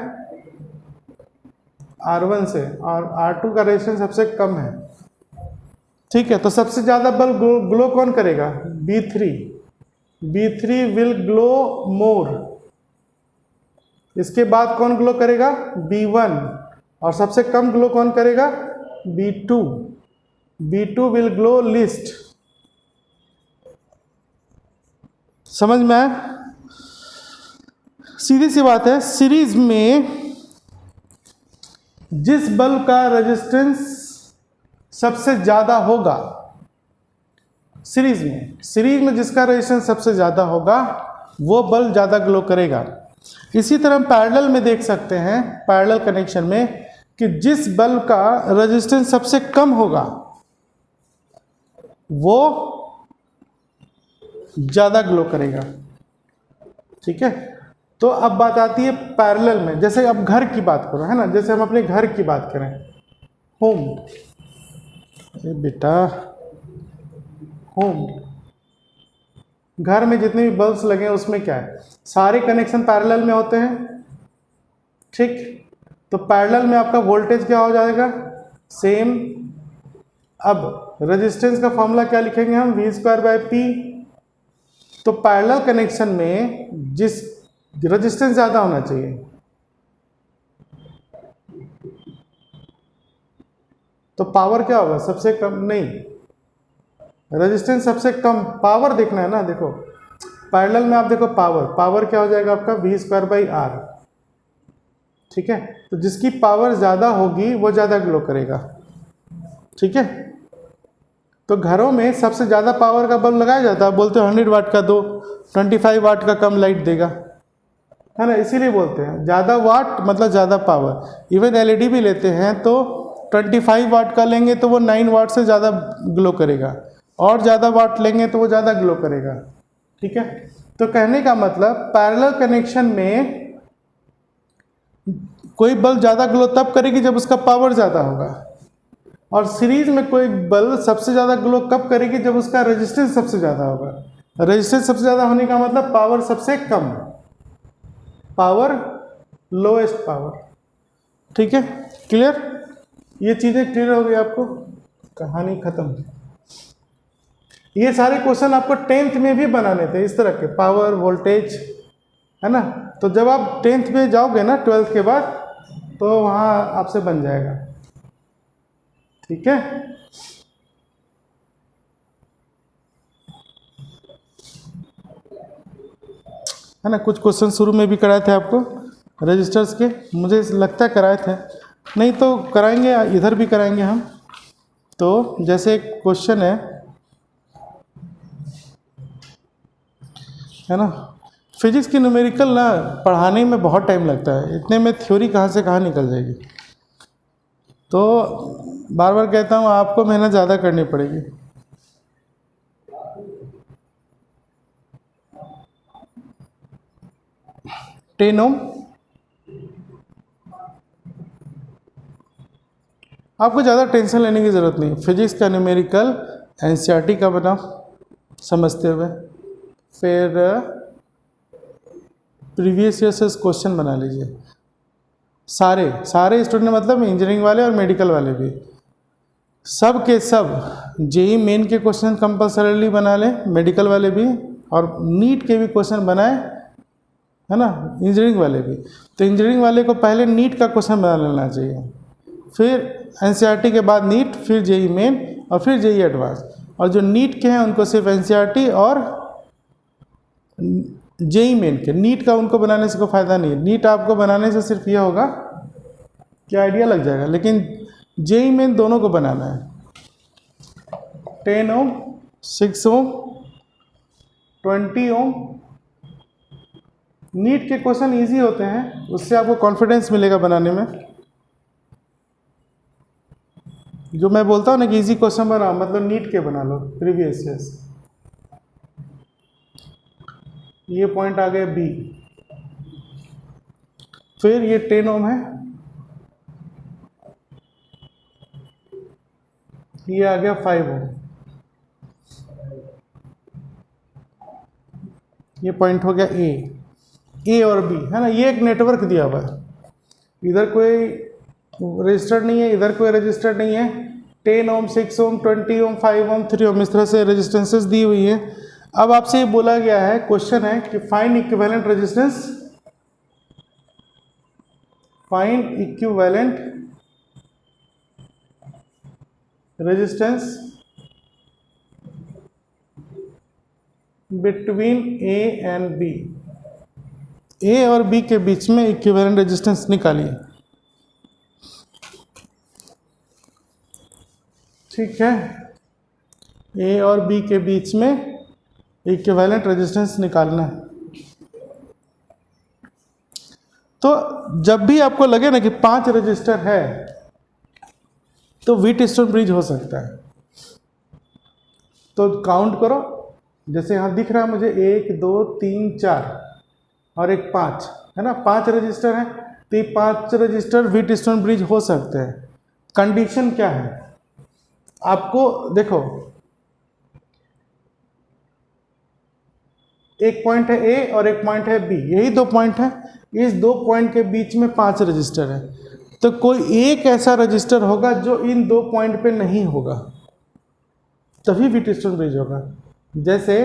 [SPEAKER 1] R1 से और R2 का रेजिस्टेंस सबसे कम है। ठीक है, तो सबसे ज्यादा बल्ब ग्लो कौन करेगा, B3, B3 विल ग्लो मोर। इसके बाद कौन ग्लो करेगा, B1, और सबसे कम ग्लो कौन करेगा, B2, B2 will glow list. समझ में आया, सीधी सी बात है। सीरीज में जिस बल्ब का रेजिस्टेंस सबसे ज्यादा होगा, सीरीज में जिसका रेजिस्टेंस सबसे ज्यादा होगा वो बल्ब ज्यादा ग्लो करेगा। इसी तरह हम पैरेलल में देख सकते हैं, पैरेलल कनेक्शन में, कि जिस बल्ब का रेजिस्टेंस सबसे कम होगा वो ज्यादा ग्लो करेगा। ठीक है, तो अब बात आती है पैरेलल में। जैसे अब घर की बात करो, है ना, जैसे हम अपने घर की बात करें, होम, बेटा होम, घर में जितने भी बल्ब्स लगे हैं उसमें क्या है, सारे कनेक्शन पैरेलल में होते हैं। ठीक, तो पैरेलल में आपका वोल्टेज क्या हो जाएगा, सेम। अब रेजिस्टेंस का फॉर्मूला क्या लिखेंगे हम, V²/P। तो पैरेलल कनेक्शन में जिस रेजिस्टेंस ज्यादा होना चाहिए, तो पावर क्या होगा, सबसे कम, नहीं, रेजिस्टेंस सबसे कम, पावर देखना है ना। देखो पैरेलल में आप देखो पावर क्या हो जाएगा आपका v²/r, ठीक है। तो जिसकी पावर ज़्यादा होगी वो ज़्यादा ग्लो करेगा, ठीक है। तो घरों में सबसे ज़्यादा पावर का बल्ब लगाया जाता है, बोलते हो 100 वाट का दो, 25 वाट का कम लाइट देगा, है ना, इसीलिए बोलते हैं ज़्यादा वाट मतलब ज़्यादा पावर। इवन एलईडी भी लेते हैं तो 25 वाट का लेंगे तो वो 9 वाट से ज़्यादा ग्लो करेगा, और ज़्यादा वाट लेंगे तो वो ज़्यादा ग्लो करेगा, ठीक है। तो कहने का मतलब पैरेलल कनेक्शन में कोई बल्ब ज़्यादा ग्लो तब करेगी जब उसका पावर ज़्यादा होगा, और सीरीज में कोई बल्ब सबसे ज़्यादा ग्लो कब करेगी जब उसका रेजिस्टेंस सबसे ज़्यादा होगा। रेजिस्टेंस सबसे ज़्यादा होने का मतलब पावर सबसे कम, पावर लोएस्ट पावर, ठीक है। क्लियर, ये चीज़ें क्लियर हो गई आपको, कहानी खत्म। ये सारे क्वेश्चन आपको 10th में भी बनाने थे इस तरह के, पावर वोल्टेज, है ना। तो जब आप 10th में जाओगे ना 12th के बाद, तो वहाँ आपसे बन जाएगा, ठीक है। है ना, कुछ क्वेश्चन शुरू में भी कराए थे आपको रजिस्टर्स के, मुझे लगता है कराए थे, नहीं तो कराएंगे, इधर भी कराएंगे हम। तो जैसे एक क्वेश्चन है ना, फिजिक्स की न्यूमेरिकल ना पढ़ाने में बहुत टाइम लगता है, इतने में थ्योरी कहाँ से कहाँ निकल जाएगी। तो बार बार कहता हूँ आपको मेहनत ज़्यादा करनी पड़ेगी। टेन ओम आपको ज़्यादा टेंशन लेने की ज़रूरत नहीं। फिजिक्स का न्यूमेरिकल एनसीईआरटी का बना समझते हुए, फिर प्रीवियस ईयर से क्वेश्चन बना लीजिए। सारे स्टूडेंट मतलब इंजीनियरिंग वाले और मेडिकल वाले भी, सब के सब जेई मेन के क्वेश्चन कंपल्सरीली बना लें, मेडिकल वाले भी, और नीट के भी क्वेश्चन बनाए, है ना, इंजीनियरिंग वाले भी। तो इंजीनियरिंग वाले को पहले नीट का क्वेश्चन बना लेना चाहिए, फिर एनसीईआरटी के बाद नीट, फिर जेई मेन, और फिर जेई एडवांस। और जो नीट के हैं उनको सिर्फ एनसीईआरटी और जेई मेन के, नीट का उनको बनाने से कोई फ़ायदा नहीं है। नीट आपको बनाने से सिर्फ यह होगा कि आइडिया लग जाएगा, लेकिन जेई मेन दोनों को बनाना है। 10 ओम, 6 ओम, 20 ओम। नीट के क्वेश्चन इजी होते हैं, उससे आपको कॉन्फिडेंस मिलेगा बनाने में। जो मैं बोलता हूँ ना कि इजी क्वेश्चन बना, मतलब नीट के बना लो प्रीवियस ईयर। ये पॉइंट आ गए बी। फिर ये 10 ओम है, ये आ गया 5 ओम। ये पॉइंट हो गया ए और बी, है ना। ये एक नेटवर्क दिया हुआ है, इधर कोई रजिस्टर्ड नहीं है, इधर कोई रजिस्टर्ड नहीं है। 10 ओम, 6 ओम, 20 ओम, 5 ओम, 3 ओम, इस तरह से रेजिस्टेंसेस दी हुई है। अब आपसे ये बोला गया है, क्वेश्चन है कि find equivalent resistance, find equivalent resistance between A and B. A और बी के बीच में इक्विवेलेंट रेजिस्टेंस निकालिए, ठीक है। ए और बी के बीच में इक्विवेलेंट रेजिस्टेंस निकालना है। तो जब भी आपको लगे ना कि 5 रजिस्टर है तो व्हीटस्टोन ब्रिज हो सकता है। तो काउंट करो, जैसे यहाँ दिख रहा है मुझे 1 2 3 4 और एक 5, है ना, 5 रजिस्टर है। तो ये 5 रजिस्टर व्हीटस्टोन ब्रिज हो सकते हैं। कंडीशन क्या है, आपको देखो, एक पॉइंट है ए और एक पॉइंट है बी, यही 2 पॉइंट है। इस 2 पॉइंट के बीच में 5 रजिस्टर है, तो कोई एक ऐसा रजिस्टर होगा जो इन 2 पॉइंट पे नहीं होगा, तभी व्हीटस्टोन ब्रिज होगा। जैसे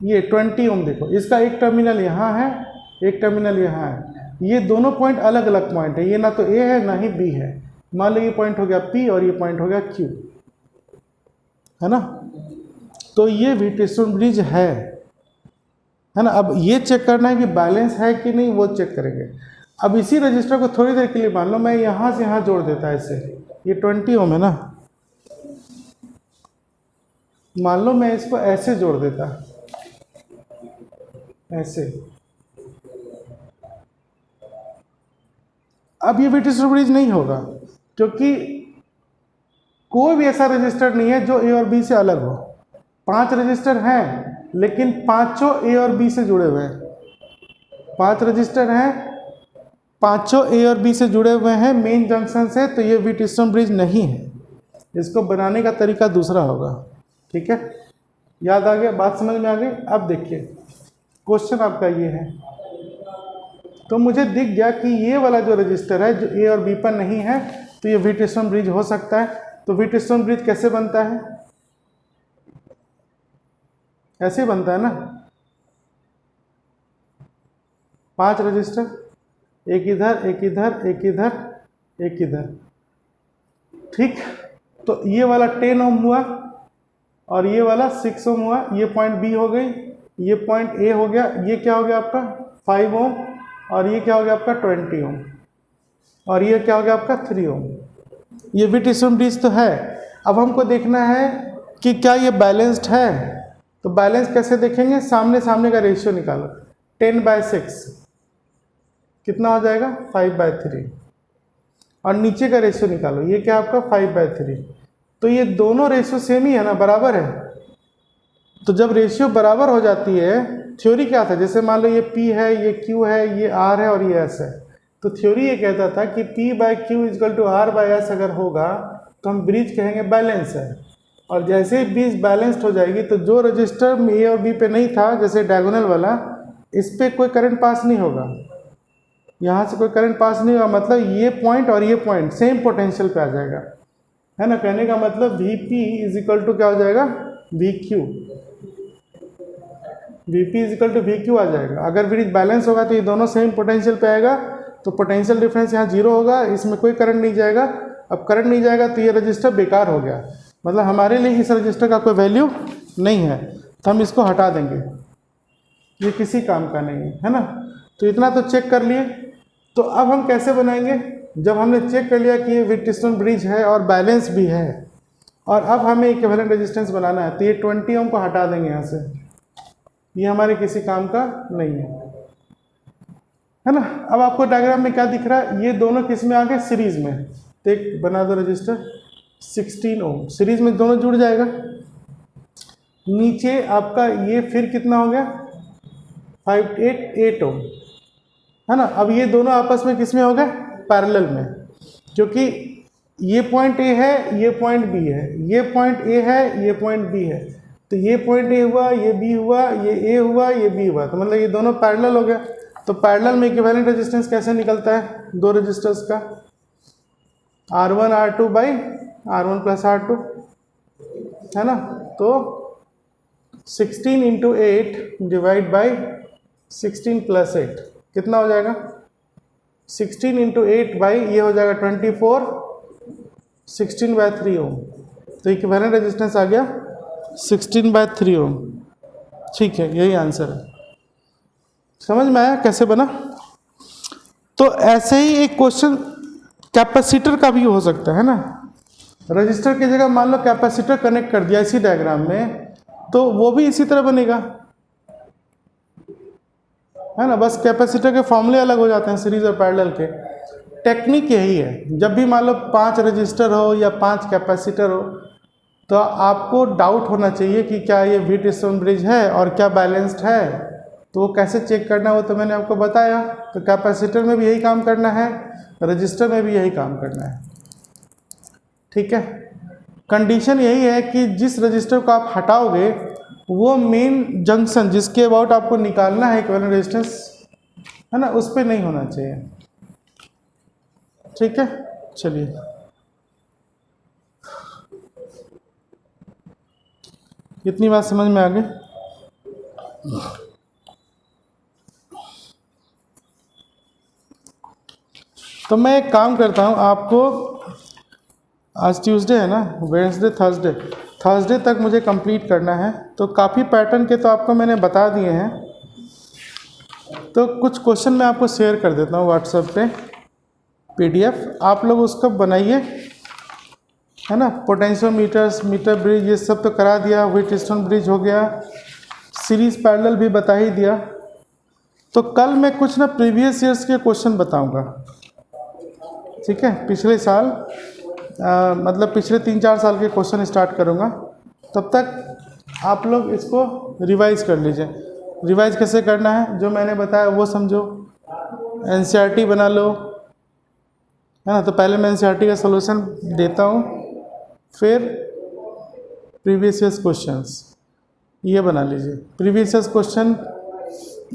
[SPEAKER 1] ये 20 ओम देखो, इसका एक टर्मिनल यहाँ है, एक टर्मिनल यहाँ है। ये दोनों पॉइंट अलग अलग पॉइंट है, ये ना तो ए है ना ही बी है। मान लो ये पॉइंट हो गया पी और ये पॉइंट हो गया क्यू, है ना। तो ये व्हीटस्टोन ब्रिज है ना। अब ये चेक करना है कि बैलेंस है कि नहीं, वो चेक करेंगे। अब इसी रजिस्टर को थोड़ी देर के लिए मान लो मैं यहाँ से यहाँ जोड़ देता ऐसे, ये 20 ओम है ना, मान लो मैं इसको ऐसे जोड़ देता, ऐसे। अब ये व्हीटस्टोन ब्रिज नहीं होगा, क्योंकि कोई भी ऐसा रजिस्टर नहीं है जो ए और बी से अलग हो। 5 रजिस्टर हैं लेकिन पांचों ए और बी से जुड़े हुए हैं। 5 रजिस्टर हैं, पांचों ए और बी से जुड़े हुए हैं मेन जंक्शन से, तो ये व्हीटस्टोन ब्रिज नहीं है। इसको बनाने का तरीका दूसरा होगा। ठीक है, याद आ गया, बात समझ में आ गई। अब देखिए क्वेश्चन आपका ये है, तो मुझे दिख गया कि ये वाला जो रजिस्टर है जो ए और बी पर नहीं है, तो ये व्हीटस्टोन ब्रिज हो सकता है। तो व्हीटस्टोन ब्रिज कैसे बनता है? ऐसे बनता है ना, 5 रजिस्टर, एक इधर एक इधर एक इधर एक इधर। ठीक, तो ये वाला 10 ओम हुआ और ये वाला 6 ओम हुआ। ये पॉइंट बी हो गई, ये पॉइंट ए हो गया, ये क्या हो गया आपका 5 ओम, और ये क्या हो गया आपका 20 ओम, और ये क्या हो गया आपका 3 ओम। ये व्हीटस्टोन ब्रिज तो है। अब हमको देखना है कि क्या ये बैलेंस्ड है। तो बैलेंस कैसे देखेंगे? सामने सामने का रेशियो निकालो। 10/6 कितना हो जाएगा? 5/3। और नीचे का रेशियो निकालो, ये क्या आपका 5/3। तो ये दोनों रेशियो सेम ही है ना, बराबर है। तो जब रेशियो बराबर हो जाती है, थ्योरी क्या था, जैसे मान लो ये P है, ये Q है, ये R है और ये S है, तो थ्योरी ये कहता था कि P/Q = R/S अगर होगा तो हम ब्रिज कहेंगे बैलेंस है। और जैसे ही ब्रिज बैलेंस्ड हो जाएगी तो जो रजिस्टर ए और बी पे नहीं था, जैसे डायगोनल वाला, इस पे कोई करंट पास नहीं होगा, यहाँ से कोई करंट पास नहीं होगा, मतलब ये पॉइंट और ये पॉइंट सेम पोटेंशियल पे आ जाएगा, है ना। कहने का मतलब Vp = क्या हो जाएगा? VQ। Vp = VQ आ जाएगा। अगर ब्रिज बैलेंस होगा तो ये दोनों सेम पोटेंशियल पे आएगा, तो पोटेंशियल डिफरेंस यहाँ 0 होगा, इसमें कोई करंट नहीं जाएगा। अब करंट नहीं जाएगा तो ये रजिस्टर बेकार हो गया, मतलब हमारे लिए इस रजिस्टर का कोई वैल्यू नहीं है, तो हम इसको हटा देंगे, ये किसी काम का नहीं है ना। तो इतना तो चेक कर लिए। तो अब हम कैसे बनाएंगे? जब हमने चेक कर लिया कि ये व्हीटस्टोन ब्रिज है और बैलेंस भी है, और अब हमें इक्विवेलेंट रेजिस्टेंस बनाना है, तो ये 20 ओम को हटा देंगे यहाँ से, ये हमारे किसी काम का नहीं है ना। अब आपको डायग्राम में क्या दिख रहा है? ये दोनों किस में आ गए? सीरीज में। तो एक बना दो रजिस्टर 16 ओम, सीरीज में दोनों जुड़ जाएगा। नीचे आपका ये फिर कितना हो गया? 8 ओम, है ना। अब ये दोनों आपस में किस में हो गए? पैरेलल में, क्योंकि ये पॉइंट ए है, ये पॉइंट बी है, ये पॉइंट ए है, ये पॉइंट बी है, तो ये पॉइंट ए हुआ, ये बी हुआ, ये ए हुआ, ये बी हुआ, तो मतलब ये दोनों पैरेलल हो गए। तो पैरेलल में इक्विवेलेंट रेजिस्टेंस कैसे निकलता है दो रजिस्टर्स का? R1 R2 by R1 + R2, है ना। तो 16 × 8 डिवाइड बाई 16 + 8 कितना हो जाएगा? 16 × 8 बाई ये हो जाएगा 24, 16/3 ओम। तो इक्विवेलेंट रेजिस्टेंस आ गया 16/3 ओम। ठीक है, यही आंसर है। समझ में आया कैसे बना? तो ऐसे ही एक क्वेश्चन कैपेसिटर का भी हो सकता है ना। रजिस्टर की जगह मान लो कैपेसिटर कनेक्ट कर दिया इसी डायग्राम में, तो वो भी इसी तरह बनेगा, है ना। बस कैपेसिटर के फॉर्मूले अलग हो जाते हैं सीरीज और पैरेलल के। टेक्निक यही है, जब भी मान लो 5 रजिस्टर हो या 5 कैपेसिटर हो, तो आपको डाउट होना चाहिए कि क्या ये व्हीटस्टोन ब्रिज है और क्या बैलेंस्ड है। तो वो कैसे चेक करना है वो तो मैंने आपको बताया। तो कैपेसिटर में भी यही काम करना है, रजिस्टर में भी यही काम करना है। ठीक है, कंडीशन यही है कि जिस रजिस्टर को आप हटाओगे वो मेन जंक्शन जिसके अबाउट आपको निकालना है इक्विवेलेंट रेजिस्टेंस, है ना, उस पर नहीं होना चाहिए। ठीक है, चलिए इतनी बात समझ में आ गई। तो मैं एक काम करता हूँ, आपको आज ट्यूसडे है ना, वेडनेसडे थर्सडे तक मुझे कंप्लीट करना है। तो काफ़ी पैटर्न के तो आपको मैंने बता दिए हैं, तो कुछ क्वेश्चन मैं आपको शेयर कर देता हूँ व्हाट्सएप पे PDF, आप लोग उसको बनाइए, है ना। पोटेंशियोमीटर्स, मीटर ब्रिज, ये सब तो करा दिया। व्हीटस्टोन ब्रिज हो गया, सीरीज पैरेलल भी बता ही दिया। तो कल मैं कुछ ना प्रीवियस ईयर्स के क्वेश्चन बताऊंगा, ठीक है। पिछले साल मतलब पिछले 3-4 साल के क्वेश्चन स्टार्ट करूंगा। तब तक आप लोग इसको रिवाइज कर लीजिए। रिवाइज कैसे करना है, जो मैंने बताया वो समझो, NCERT बना लो, है ना। तो पहले मैं NCERT का सलूशन देता हूँ, फिर प्रीवियस ईयर्स क्वेश्चंस ये बना लीजिए। प्रीवियस ईयर्स क्वेश्चन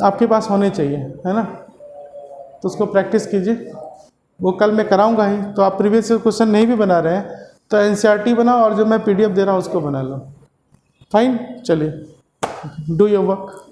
[SPEAKER 1] आपके पास होने चाहिए, है ना। तो उसको प्रैक्टिस कीजिए, वो कल मैं कराऊंगा ही। तो आप प्रीवियस ईयर क्वेश्चन नहीं भी बना रहे हैं तो NCERT बनाओ, और जो मैं PDF दे रहा हूँ उसको बना लो। फाइन, चलिए, डू योर वर्क।